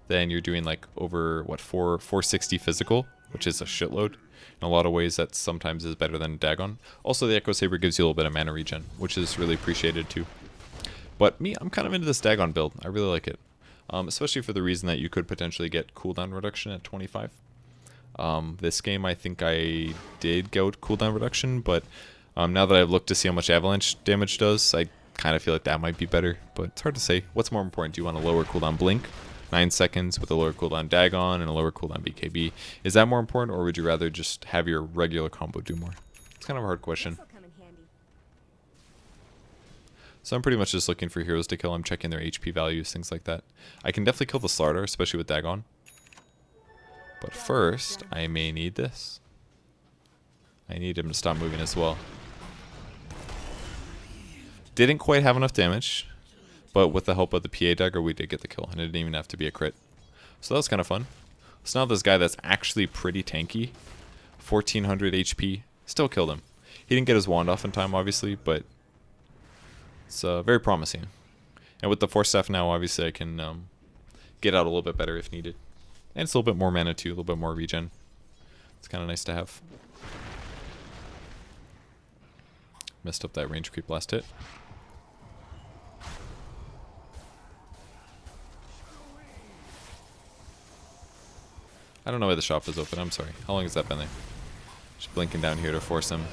then you're doing like over, what, 460 physical, which is a shitload. In a lot of ways, that sometimes is better than Dagon. Also, the Echo Saber gives you a little bit of mana regen, which is really appreciated too. But me, I'm kind of into this Dagon build. I really like it. Especially for the reason that you could potentially get cooldown reduction at 25. This game, I think I did go cooldown reduction, but now that I've looked to see how much avalanche damage does, I kind of feel like that might be better. But it's hard to say. What's more important? Do you want a lower cooldown Blink? 9 seconds with a lower cooldown Dagon and a lower cooldown BKB. Is that more important, or would you rather just have your regular combo do more? It's kind of a hard question. So I'm pretty much just looking for heroes to kill. I'm checking their HP values, things like that. I can definitely kill the Slardar, especially with Dagon. But first, I may need this. I need him to stop moving as well. Didn't quite have enough damage. But with the help of the PA dagger, we did get the kill, and it didn't even have to be a crit. So that was kind of fun. So now this guy that's actually pretty tanky, 1400 HP, still killed him. He didn't get his wand off in time, obviously, but it's very promising. And with the Force Staff now, obviously I can get out a little bit better if needed. And it's a little bit more mana too, a little bit more regen. It's kind of nice to have. Messed up that range creep last hit. I don't know why the shop is open, I'm sorry. How long has that been there? Just blinking down here to force him.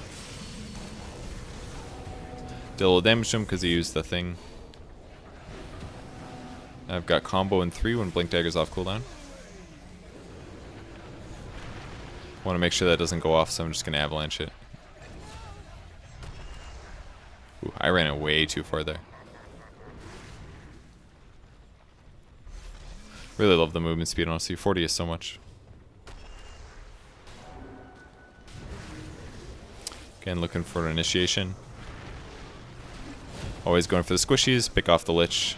Did a little damage to him because he used the thing. I've got combo in 3 when Blink Dagger's off cooldown. Want to make sure that doesn't go off, so I'm just going to avalanche it. Ooh, I ran it way too far there. Really love the movement speed, honestly. 40 is so much. Again, looking for an initiation. Always going for the squishies. Pick off the Lich.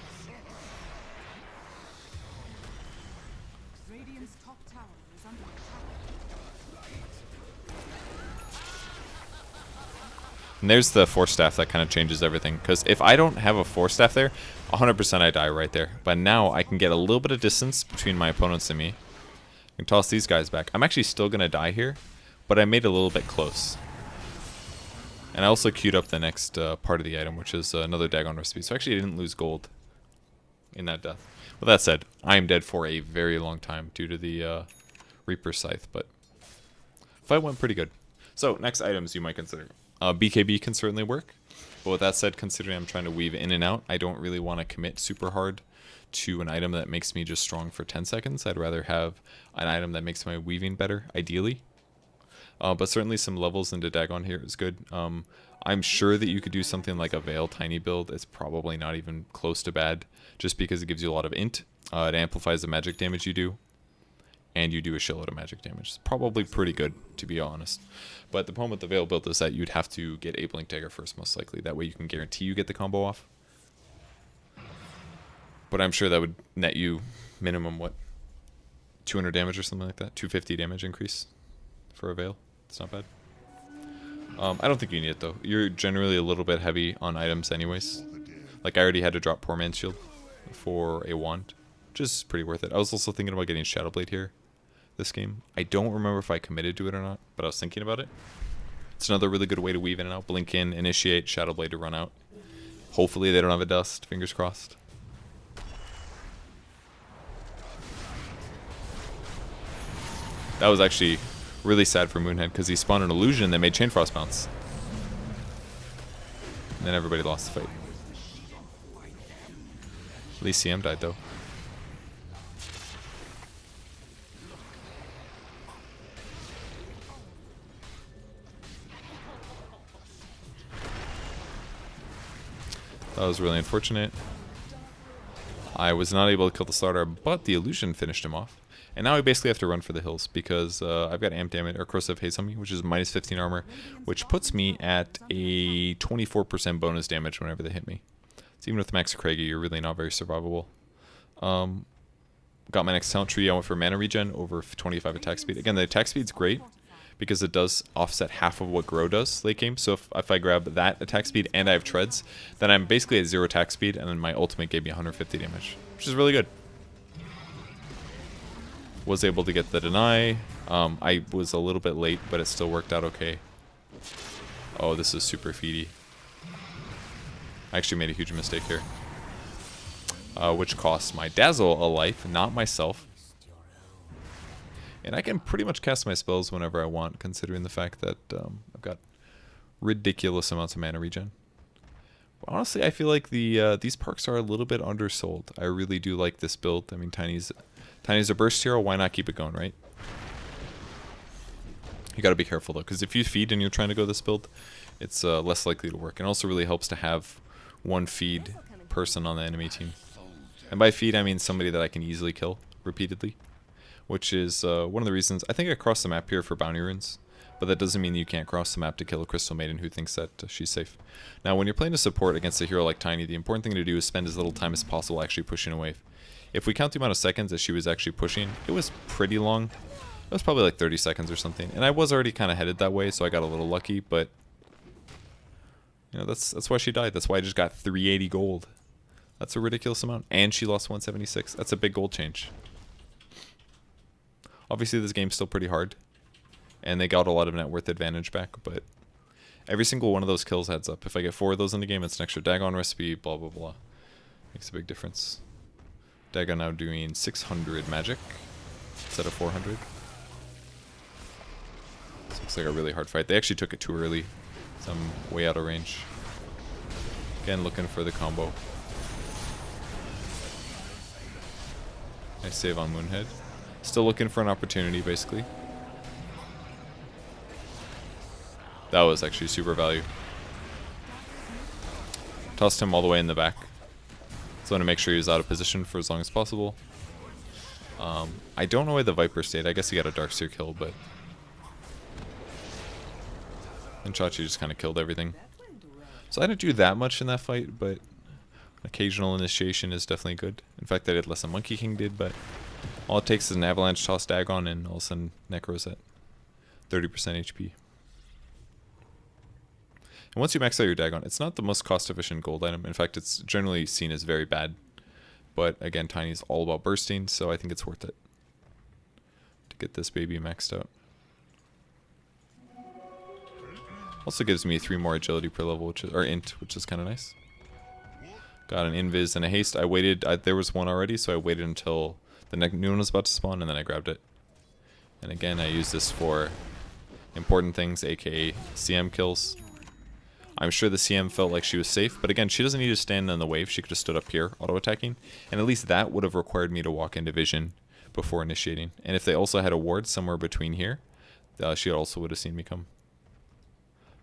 And there's the Force Staff that kind of changes everything. Because if I don't have a Force Staff there, 100% I die right there. But now I can get a little bit of distance between my opponents and me. I can toss these guys back. I'm actually still going to die here, but I made it a little bit close. And I also queued up the next part of the item, which is another Dagon recipe. So actually I didn't lose gold in that death. With that said, I am dead for a very long time due to the Reaper Scythe, but fight went pretty good. So next items you might consider. BKB can certainly work, but with that said, considering I'm trying to weave in and out, I don't really want to commit super hard to an item that makes me just strong for 10 seconds. I'd rather have an item that makes my weaving better, ideally. But certainly some levels into Dagon here is good. I'm sure that you could do something like a Veil Tiny build. It's probably not even close to bad, just because it gives you a lot of int. It amplifies the magic damage you do, and you do a shitload of magic damage. It's probably pretty good, to be honest. But the problem with the Veil build is that you'd have to get a Blink Dagger first, most likely. That way you can guarantee you get the combo off. But I'm sure that would net you minimum, what, 200 damage or something like that? 250 damage increase for a Veil. It's not bad. I don't think you need it, though. You're generally a little bit heavy on items anyways. Like, I already had to drop Poor Man's Shield for a wand, which is pretty worth it. I was also thinking about getting Shadow Blade here this game. I don't remember if I committed to it or not, but I was thinking about it. It's another really good way to weave in and out. Blink in, initiate, Shadow Blade to run out. Hopefully they don't have a dust. Fingers crossed. That was actually really sad for Moonhead because he spawned an illusion that made Chain Frost bounce. And then everybody lost the fight. At least CM died though. That was really unfortunate. I was not able to kill the starter, but the illusion finished him off. And now I basically have to run for the hills because I've got amp damage or corrosive haze on me, which is minus 15 armor, which puts me at a 24% bonus damage whenever they hit me. So even with Max Craigie, you're really not very survivable. Got my next talent tree. I went for mana regen over 25 attack speed. Again, the attack speed's great because it does offset half of what Grow does late game. So if I grab that attack speed and I have treads, then I'm basically at 0 attack speed, and then my ultimate gave me 150 damage, which is really good. Was able to get the deny. I was a little bit late, but it still worked out okay. Oh, this is super feedy. I actually made a huge mistake here. Which costs my Dazzle a life, not myself. And I can pretty much cast my spells whenever I want, considering the fact that I've got ridiculous amounts of mana regen. But honestly, I feel like these perks are a little bit undersold. I really do like this build. I mean, Tiny's a burst hero, why not keep it going, right? You gotta be careful though, because if you feed and you're trying to go this build, it's less likely to work. And also really helps to have one feed person on the enemy team. And by feed, I mean somebody that I can easily kill repeatedly, which is one of the reasons I think I crossed the map here for bounty runes, but that doesn't mean you can't cross the map to kill a Crystal Maiden who thinks that she's safe. Now, when you're playing a support against a hero like Tiny, the important thing to do is spend as little time as possible actually pushing a wave. If we count the amount of seconds that she was actually pushing, it was pretty long. It was probably like 30 seconds or something. And I was already kind of headed that way, so I got a little lucky, but you know, that's why she died. That's why I just got 380 gold. That's a ridiculous amount. And she lost 176. That's a big gold change. Obviously, this game's still pretty hard, and they got a lot of net worth advantage back, but every single one of those kills adds up. If I get 4 of those in the game, it's an extra Dagon recipe, blah, blah, blah. Makes a big difference. Dagon now doing 600 magic instead of 400. This looks like a really hard fight. They actually took it too early, so I'm way out of range. Again, looking for the combo. Nice save on Moonhead. Still looking for an opportunity, basically. That was actually super value. Tossed him all the way in the back. So I want to make sure he was out of position for as long as possible. I don't know why the Viper stayed. I guess he got a Darkseer kill, but... And Chachi just kind of killed everything. So I didn't do that much in that fight, but... Occasional initiation is definitely good. In fact, I did less than Monkey King did, but... All it takes is an Avalanche Toss Dagon, and all of a sudden Necro's at 30% HP. And once you max out your Dagon, it's not the most cost-efficient gold item. In fact, it's generally seen as very bad. But again, Tiny is all about bursting, so I think it's worth it to get this baby maxed out. Also gives me 3 more agility per level, which is, or int, which is kind of nice. Got an invis and a haste. I waited, there was one already, so I waited until the new one was about to spawn, and then I grabbed it. And again, I use this for important things, aka CM kills. I'm sure the CM felt like she was safe, but again, she doesn't need to stand on the wave. She could have stood up here, auto-attacking, and at least that would have required me to walk into vision before initiating. And if they also had a ward somewhere between here, she also would have seen me come.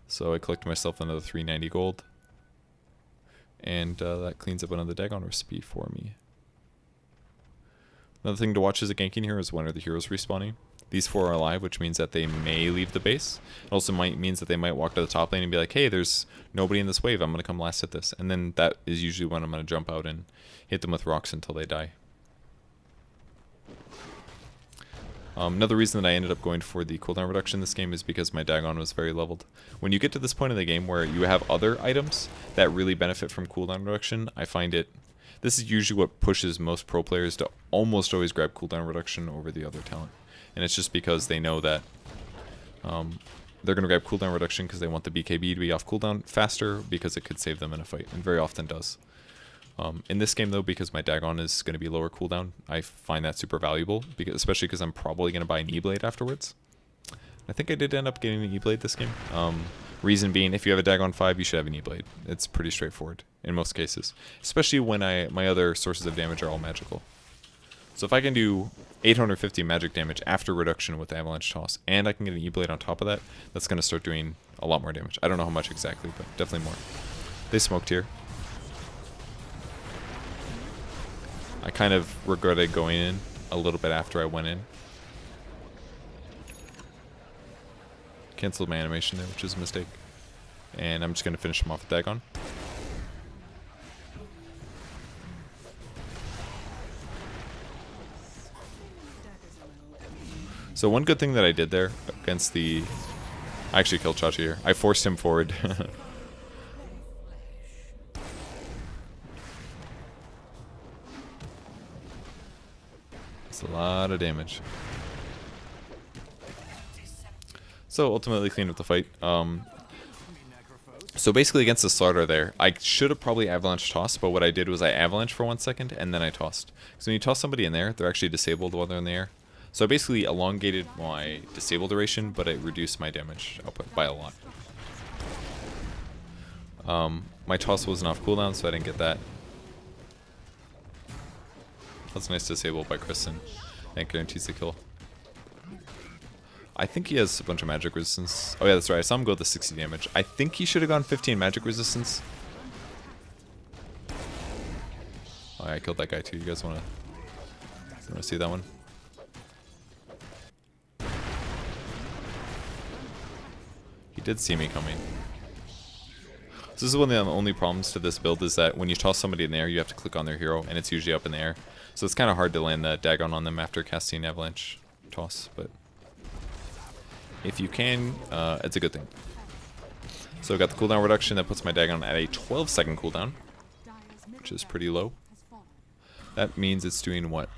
So I collected myself another 390 gold, and that cleans up another Dagon recipe for me. Another thing to watch as a ganking here is when are the heroes respawning. These 4 are alive, which means that they may leave the base. It also means that they might walk to the top lane and be like, hey, there's nobody in this wave, I'm going to come last at this. And then that is usually when I'm going to jump out and hit them with rocks until they die. Another reason that I ended up going for the cooldown reduction in this game is because my Dagon was very leveled. When you get to this point in the game where you have other items that really benefit from cooldown reduction, I find it... This is usually what pushes most pro players to almost always grab cooldown reduction over the other talent. And it's just because they know that they're going to grab cooldown reduction because they want the BKB to be off cooldown faster because it could save them in a fight, and very often does. In this game though, because my Dagon is going to be lower cooldown, I find that super valuable, especially because I'm probably going to buy an E-Blade afterwards. I think I did end up getting an E-Blade this game. Reason being, if you have a Dagon 5, you should have an E-Blade. It's pretty straightforward in most cases, especially when my other sources of damage are all magical. So if I can do 850 magic damage after reduction with Avalanche Toss, and I can get an E-Blade on top of that, that's going to start doing a lot more damage. I don't know how much exactly, but definitely more. They smoked here. I kind of regretted going in a little bit after I went in. Canceled my animation there, which is a mistake. And I'm just going to finish him off with Dagon. So one good thing that I did there against the... I actually killed Chachi here. I forced him forward. It's a lot of damage. So ultimately cleaned up the fight. So basically against the Slaughter there, I should have probably Avalanche tossed, but what I did was I Avalanche for 1 second and then I tossed. So when you toss somebody in there, they're actually disabled while they're in the air. So I basically elongated my disable duration, but it reduced my damage output by a lot. My toss wasn't off cooldown, so I didn't get that. That's a nice disable by Kristen. That guarantees the kill. I think he has a bunch of magic resistance. Oh yeah, that's right. I saw him go with the 60 damage. I think he should have gone 15 magic resistance. Oh yeah, I killed that guy too. You guys want to see that one? He did see me coming. So this is one of the only problems to this build, is that when you toss somebody in the air, you have to click on their hero, and it's usually up in the air. So it's kind of hard to land the Dagon on them after casting Avalanche Toss, but if you can, it's a good thing. So I got the cooldown reduction that puts my Dagon at a 12-second cooldown, which is pretty low. That means it's doing what?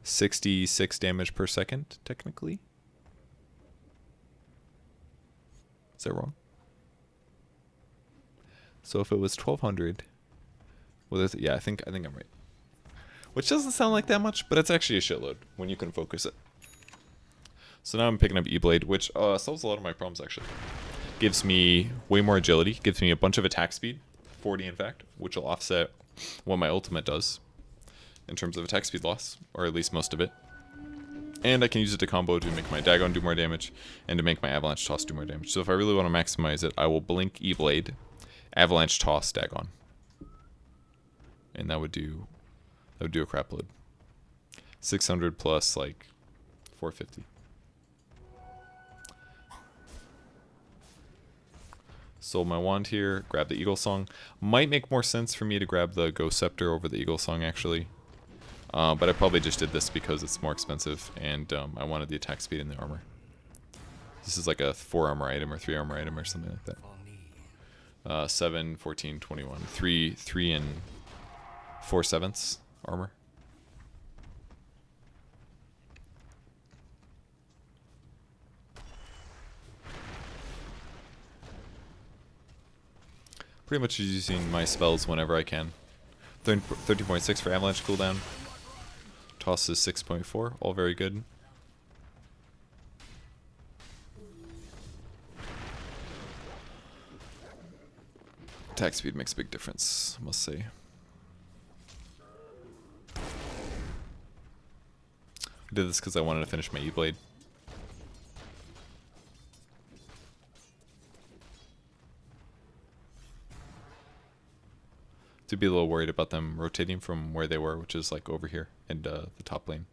66 damage per second, technically. Is that wrong? So if it was 1200, well, yeah, I think I'm right. Which doesn't sound like that much, but it's actually a shitload when you can focus it. So now I'm picking up E-Blade, which solves a lot of my problems actually. Gives me way more agility, gives me a bunch of attack speed, 40 in fact, which will offset what my ultimate does in terms of attack speed loss, or at least most of it. And I can use it to combo to make my Dagon do more damage, and to make my Avalanche Toss do more damage. So if I really want to maximize it, I will blink E-Blade, Avalanche Toss, Dagon. And that would do That would do a crap load. 600 plus like 450. Sold my wand here, grab the Eagle Song. Might make more sense for me to grab the Ghost Scepter over the Eagle Song actually. But I probably just did this because it's more expensive and I wanted the attack speed and the armor. This is like a 4 armor item or 3 armor item or something like that. 7, 14, 21. 3 and 4/7 armor. Pretty much using my spells whenever I can. 13.6 for Avalanche cooldown. Toss is 6.4, all very good. Attack speed makes a big difference, I must say. I did this because I wanted to finish my E-Blade. To be a little worried about them rotating from where they were, which is like over here in the top lane.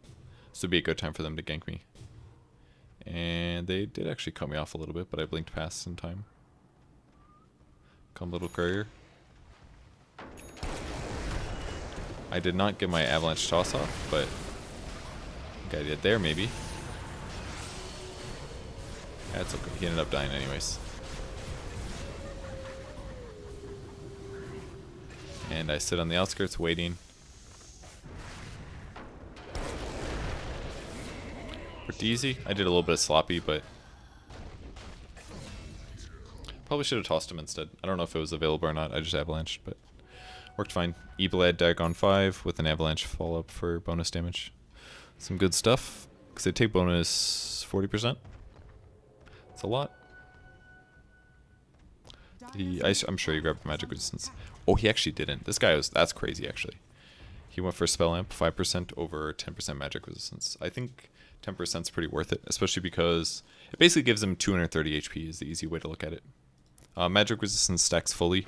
So it'd be a good time for them to gank me. And they did actually cut me off a little bit, but I blinked past in time. Come little courier. I did not get my avalanche toss off, but I think I did there maybe. That's okay. He ended up dying anyways. And I sit on the outskirts waiting. Pretty easy. I did a little bit of sloppy, but probably should have tossed him instead. I don't know if it was available or not. I just avalanched, but worked fine. E-Blade Dagon 5 with an avalanche follow-up for bonus damage. Some good stuff, because they take bonus 40%. It's a lot. I'm sure he grabbed magic resistance. Oh, he actually didn't. This guy that's crazy actually. He went for spell amp, 5% over 10% magic resistance. I think 10% is pretty worth it, especially because it basically gives him 230 HP is the easy way to look at it. Magic resistance stacks fully.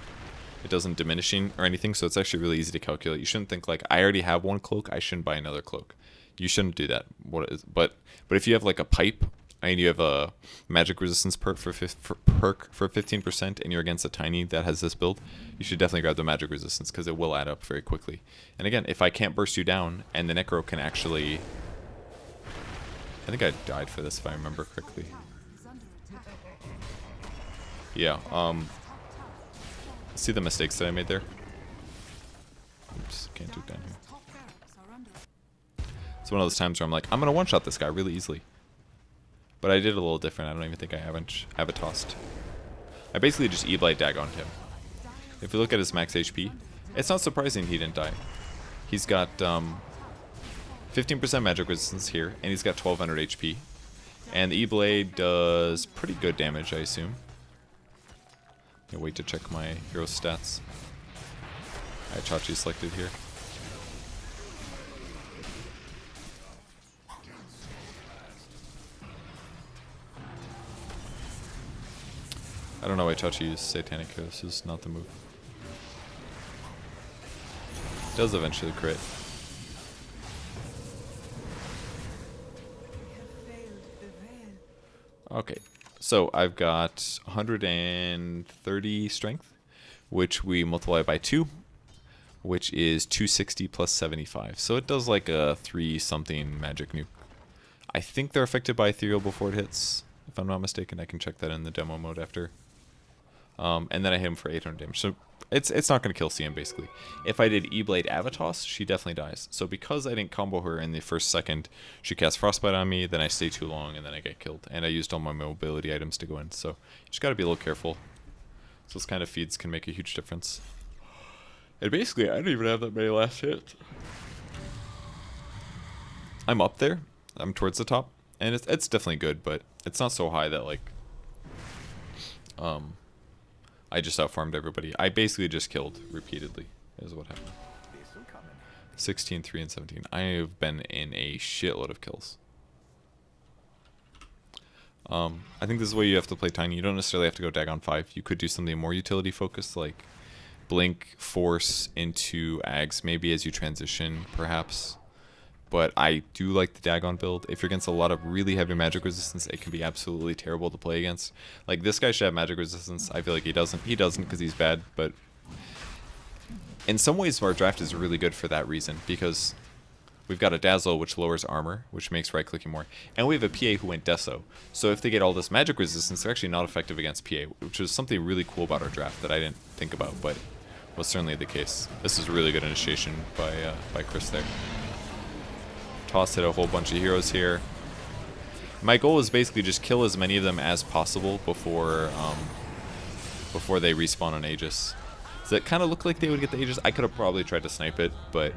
It doesn't diminishing or anything, so it's actually really easy to calculate. You shouldn't think like, I already have one cloak, I shouldn't buy another cloak. You shouldn't do that. But if you have like a pipe and you have a magic resistance perk for 15% and you're against a tiny that has this build, you should definitely grab the magic resistance because it will add up very quickly. And again, if I can't burst you down and the Necro can actually... I think I died for this if I remember correctly. Yeah, see the mistakes that I made there? Oops, can't do it down here. It's one of those times where I'm like, I'm going to one-shot this guy really easily. But I did a little different. I don't even think I have it tossed. I basically just E-Blade Dagoned him. If you look at his max HP, it's not surprising he didn't die. He's got 15% magic resistance here, and he's got 1200 HP. And the E-Blade does pretty good damage, I assume. I'll wait to check my hero stats. I have Chachi selected here. I don't know why Chachi used Satanic Hero. This is not the move. Does eventually crit. Okay, so I've got 130 strength, which we multiply by 2, which is 260 plus 75. So it does like a 3-something magic nuke. I think they're affected by ethereal before it hits, if I'm not mistaken. I can check that in the demo mode after. And then I hit him for 800 damage. So it's not going to kill CM basically. If I did E-Blade Avatos, she definitely dies. So because I didn't combo her in the first second, she casts Frostbite on me, then I stay too long, and then I get killed. And I used all my mobility items to go in. So you just got to be a little careful. So this kind of feeds can make a huge difference. And basically, I don't even have that many last hits. I'm up there. I'm towards the top. And it's definitely good, but it's not so high that like... I just outfarmed everybody. I basically just killed repeatedly, is what happened. 16, 3, and 17. I have been in a shitload of kills. I think this is the way you have to play Tiny. You don't necessarily have to go Dagon 5. You could do something more utility focused, like blink force into Ags maybe as you transition, perhaps. But I do like the Dagon build. If you're against a lot of really heavy magic resistance, it can be absolutely terrible to play against. Like, this guy should have magic resistance. I feel like he doesn't. He doesn't because he's bad, but in some ways our draft is really good for that reason, because we've got a Dazzle, which lowers armor, which makes right-clicking more, and we have a PA who went Deso. So if they get all this magic resistance, they're actually not effective against PA, which is something really cool about our draft that I didn't think about, but was certainly the case. This is a really good initiation by Chris there. Toss hit a whole bunch of heroes here. My goal is basically just kill as many of them as possible before they respawn on Aegis. So it kind of looked like they would get the Aegis. I could have probably tried to snipe it, but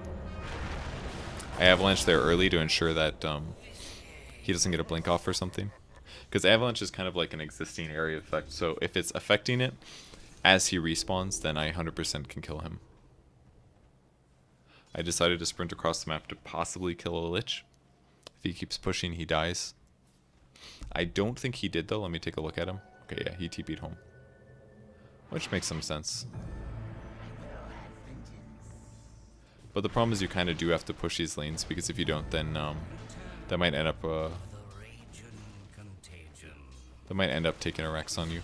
I Avalanche there early to ensure that he doesn't get a blink off or something. Because Avalanche is kind of like an existing area effect, so if it's affecting it as he respawns, then I 100% can kill him. I decided to sprint across the map to possibly kill a Lich. If he keeps pushing, he dies. I don't think he did, though. Let me take a look at him. Okay, yeah, he TP'd home. Which makes some sense. But the problem is you kind of do have to push these lanes, because if you don't, then that might end up taking a Rex on you.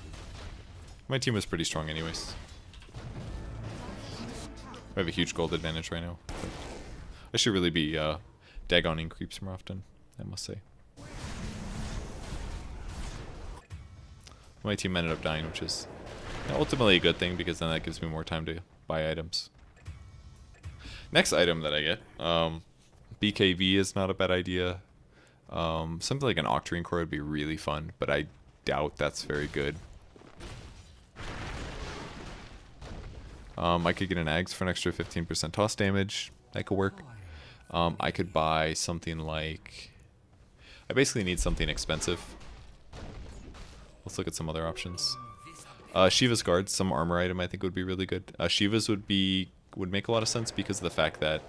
My team was pretty strong anyways. We have a huge gold advantage right now. But I should really be Dagoning creeps more often, I must say. My team ended up dying, which is ultimately a good thing, because then that gives me more time to buy items. Next item that I get, BKV is not a bad idea. Something like an Octarine Core would be really fun, but I doubt that's very good. I could get an Ags for an extra 15% toss damage. That could work. I could buy something like... I basically need something expensive. Let's look at some other options. Shiva's Guard, some armor item I think would be really good. Shiva's would make a lot of sense because of the fact that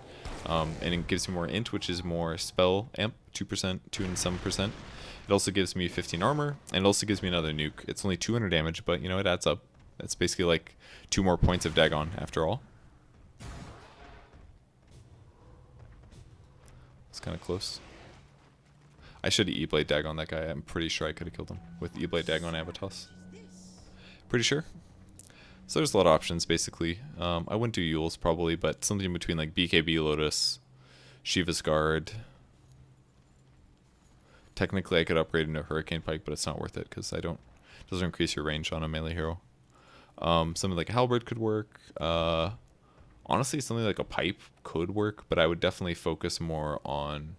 and it gives me more int, which is more spell amp, 2%, 2 and some percent. It also gives me 15 armor, and it also gives me another nuke. It's only 200 damage, but you know, it adds up. That's basically like 2 more points of Dagon after all. It's kind of close. I should have E-Blade Dagon that guy. I'm pretty sure I could have killed him with E-Blade Dagon Abatos. Pretty sure. So there's a lot of options basically. I wouldn't do Yules probably, but something between like BKB Lotus, Shiva's Guard. Technically I could upgrade into Hurricane Pike, but it's not worth it because it doesn't increase your range on a melee hero. Something like a Halberd could work. Honestly, something like a Pipe could work, but I would definitely focus more on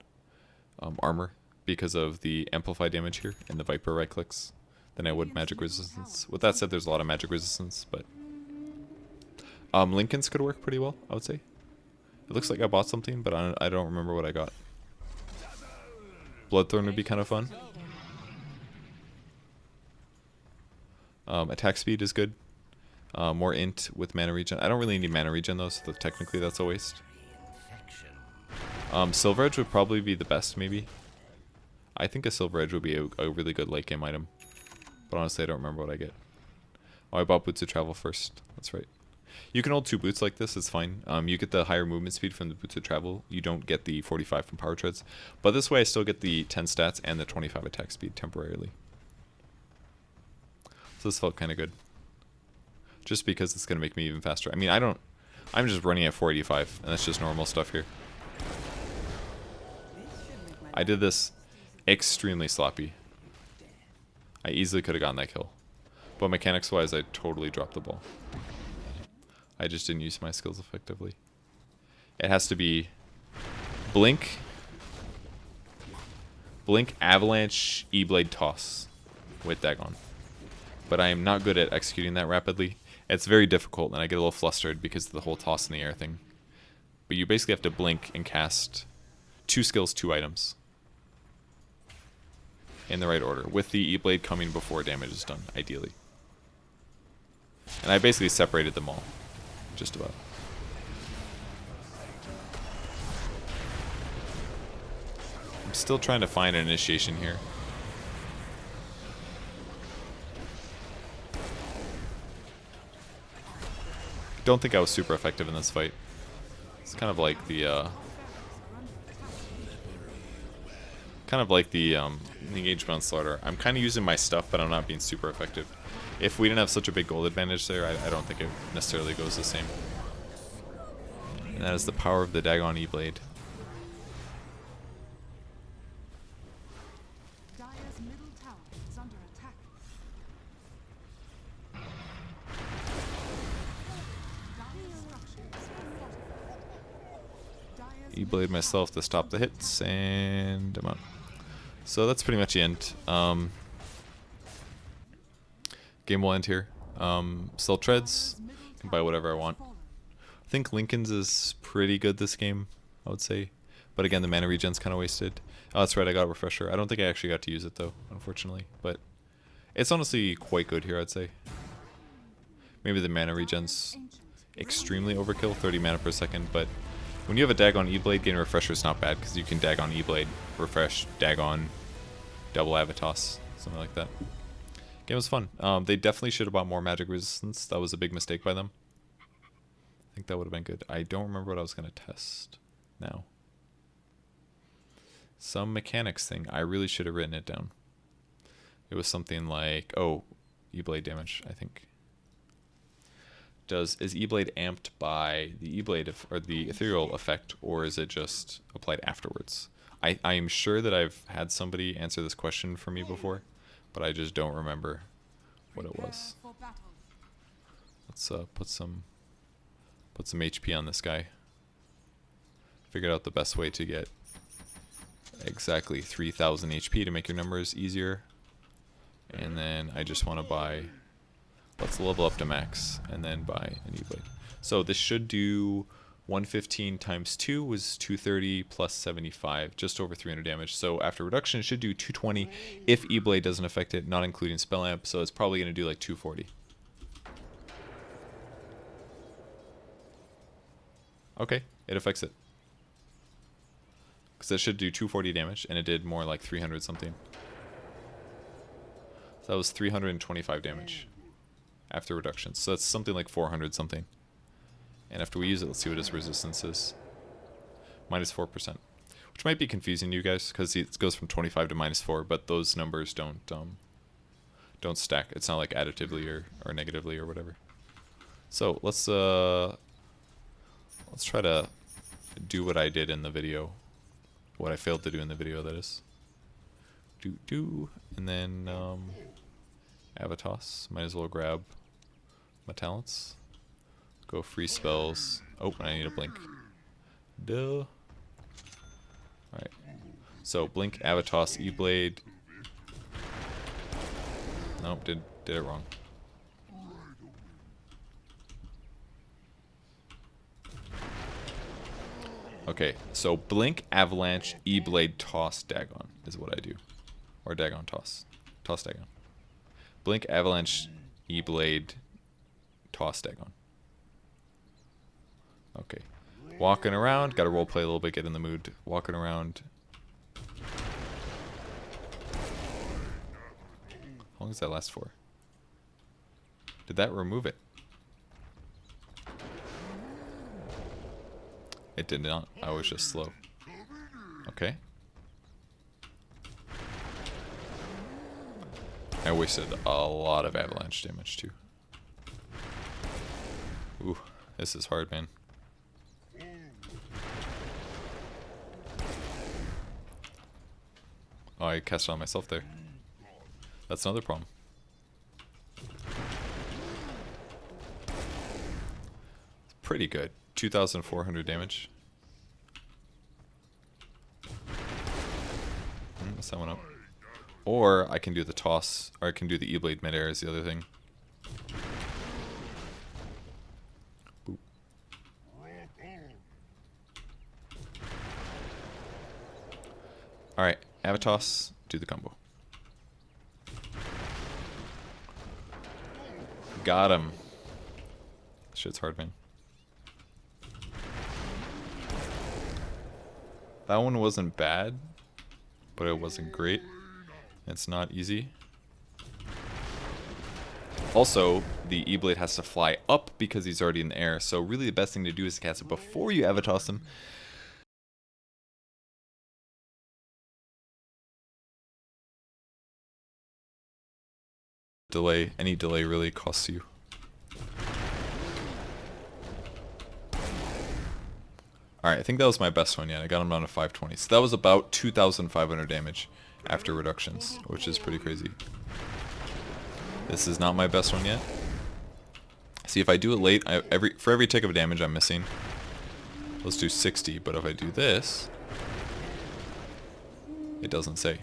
armor because of the amplified damage here and the Viper right clicks than I would magic resistance. With that said, there's a lot of magic resistance, but Lincoln's could work pretty well, I would say. It looks like I bought something, but I don't remember what I got. Bloodthorn would be kind of fun. Attack speed is good. More int with mana regen. I don't really need mana regen though, so technically that's a waste. Silver Edge would probably be the best, maybe. I think a Silver Edge would be a really good late game item. But honestly, I don't remember what I get. Oh, I bought Boots of Travel first. That's right. You can hold 2 boots like this, it's fine. You get the higher movement speed from the Boots of Travel. You don't get the 45 from Power Treads. But this way I still get the 10 stats and the 25 attack speed temporarily. So this felt kind of good. Just because it's going to make me even faster. I mean, I'm just running at 485, and that's just normal stuff here. I did this extremely sloppy. I easily could have gotten that kill. But mechanics-wise, I totally dropped the ball. I just didn't use my skills effectively. It has to be Blink, Avalanche, E-Blade, Toss with Dagon. But I am not good at executing that rapidly. It's very difficult, and I get a little flustered because of the whole toss in the air thing. But you basically have to blink and cast 2 skills, 2 items. In the right order, with the E-Blade coming before damage is done, ideally. And I basically separated them all. Just about. I'm still trying to find an initiation here. don't think I was super effective in this fight. It's kind of like the engagement on Slaughter. I'm kind of using my stuff, but I'm not being super effective. If we didn't have such a big gold advantage there, I don't think it necessarily goes the same. And that is the power of the Dagon E-Blade. E-Blade myself to stop the hits, and I'm out. So that's pretty much the end. Game will end here. Sell treads, can buy whatever I want. I think Lincoln's is pretty good this game, I would say. But again, the mana regen's kind of wasted. Oh, that's right, I got a refresher. I don't think I actually got to use it though, unfortunately. But it's honestly quite good here, I'd say. Maybe the mana regen's extremely overkill, 30 mana per second, but when you have a Dagon E-Blade, getting a refresher is not bad, because you can Dagon E-Blade, refresh, Dagon, double Avatos, something like that. Game was fun. They definitely should have bought more magic resistance. That was a big mistake by them. I think that would have been good. I don't remember what I was going to test now. Some mechanics thing. I really should have written it down. It was something like, oh, E-Blade damage, I think. Is E-Blade amped by the E-Blade or the ethereal effect, or is it just applied afterwards? I am sure that I've had somebody answer this question for me before, but I just don't remember what it was. Let's put some HP on this guy. Figured out the best way to get exactly 3,000 HP to make your numbers easier. And then I just want to buy, let's level up to max and then buy an E-Blade. So this should do 115 times 2 was 230 plus 75, just over 300 damage. So after reduction, it should do 220 if E-Blade doesn't affect it, not including Spell Amp. So it's probably going to do like 240. Okay, it affects it. Because it should do 240 damage, and it did more like 300 something. So that was 325 damage after reduction. So that's something like 400 something. And after we use it, let's see what its resistance is. Minus 4%. Which might be confusing to you guys, because it goes from 25 to minus 4, but those numbers don't stack. It's not like additively or negatively or whatever. So let's try to do what I did in the video. What I failed to do in the video, that is. And then Avatos. Might as well grab my talents. Go free spells. Oh, and I need a blink. Duh. Alright. So blink, Avatos, E-Blade. Nope, did it wrong. Okay, so blink, avalanche, E-Blade, toss, Dagon is what I do. Or Dagon, toss. Toss, Dagon. Blink, avalanche, E-Blade, toss, Dagon. Okay. Walking around, gotta roleplay a little bit, get in the mood. Walking around. How long does that last for? Did that remove it? It did not. I was just slow. Okay. I wasted a lot of avalanche damage too. Ooh, this is hard, man. Oh, I cast it on myself there. That's another problem. It's pretty good. 2,400 damage. Mess that one up. Or I can do the toss, or I can do the E-Blade midair is the other thing. Boop. Alright, Avatos, do the combo. Got him. Shit's hard, man. That one wasn't bad, but it wasn't great. It's not easy. Also, the E-Blade has to fly up because he's already in the air. So really the best thing to do is to cast it before you Avatoss him. Any delay really costs you. Alright, I think that was my best one yet. I got him down to 520. So that was about 2,500 damage after reductions, which is pretty crazy. This is not my best one yet. See, if I do it late, for every tick of damage I'm missing, let's do 60. But if I do this, it doesn't say.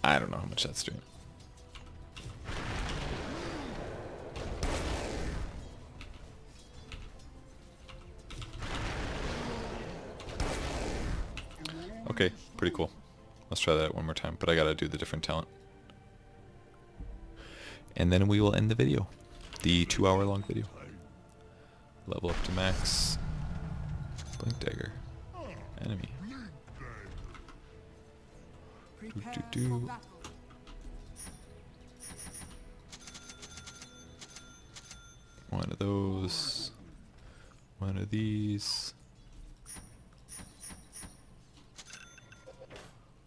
I don't know how much that's doing. Okay, pretty cool. Let's try that one more time, but I gotta do the different talent. And then we will end the video. The 2-hour-long video. Level up to max. Blink dagger. Enemy. One of those. One of these.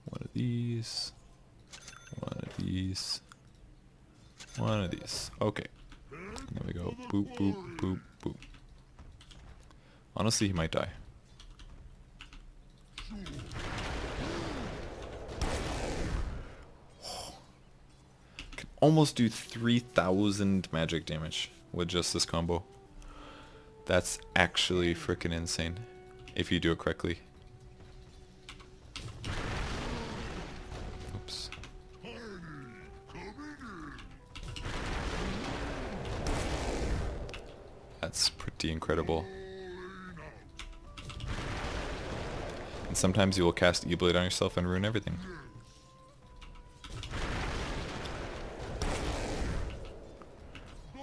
One of these. One of these. One of these. Okay. There we go. Boop, boop, boop, boop. Honestly, he might die. Can almost do 3,000 magic damage with just this combo. That's actually freaking insane if you do it correctly. Oops. That's pretty incredible. And sometimes you will cast E-Blade on yourself and ruin everything.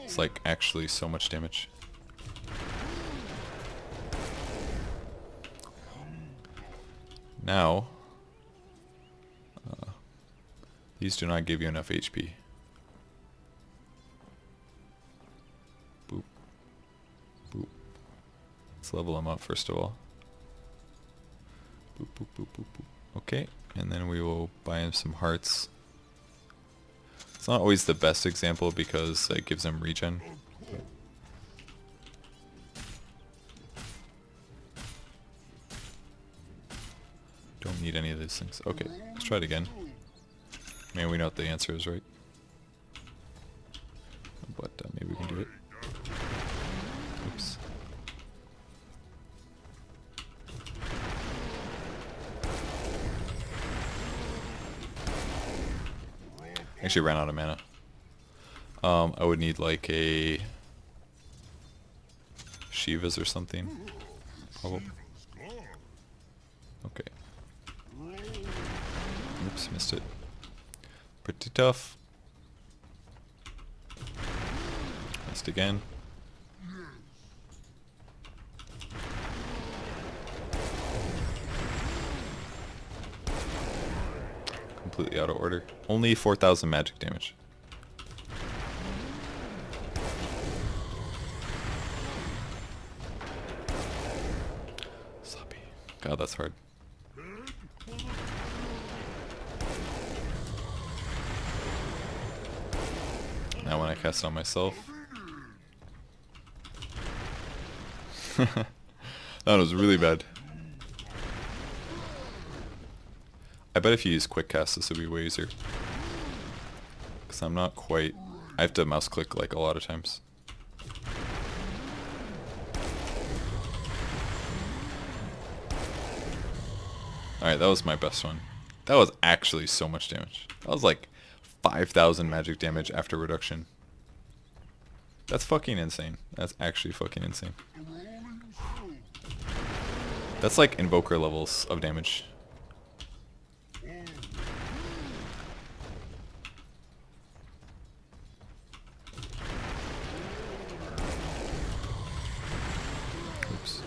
It's like actually so much damage. Now, these do not give you enough HP. Boop. Boop. Let's level them up first of all. Boop, boop, boop, boop, boop. Okay, and then we will buy him some hearts. It's not always the best example because it gives him regen. Don't need any of these things. Okay, let's try it again. Man, we know what the answer is, right? But maybe we can do it. Oops. Actually ran out of mana. I would need like a Shiva's or something. Oh. Okay. Oops, missed it. Pretty tough. Missed again. Completely out of order. Only 4,000 magic damage. Sloppy. God, that's hard. Now when I cast it on myself. That was really bad. I bet if you use quick cast this would be way easier. Because I'm not quite... I have to mouse click like a lot of times. Alright, that was my best one. That was actually so much damage. That was like 5,000 magic damage after reduction. That's fucking insane. That's actually fucking insane. That's like Invoker levels of damage. Oops.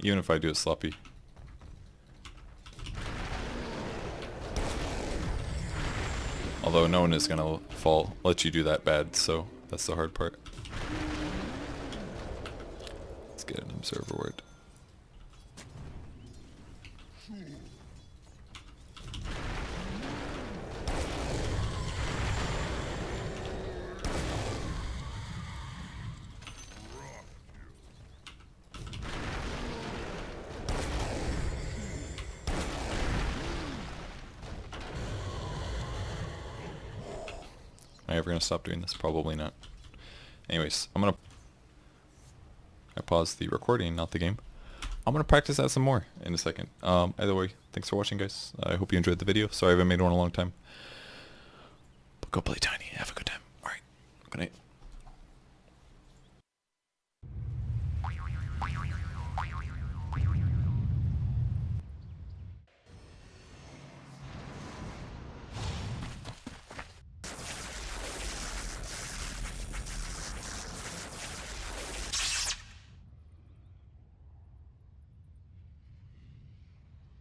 even if I do it sloppy. Although no one is gonna let you do that bad, so that's the hard part. Let's get an observer word. Am I ever gonna stop doing this? Probably not. Anyways, I paused the recording, not the game. I'm gonna practice that some more in a second. Either way, thanks for watching, guys. I hope you enjoyed the video. Sorry I haven't made one in a long time. But go play Tiny. Have a good time. Alright. Good night.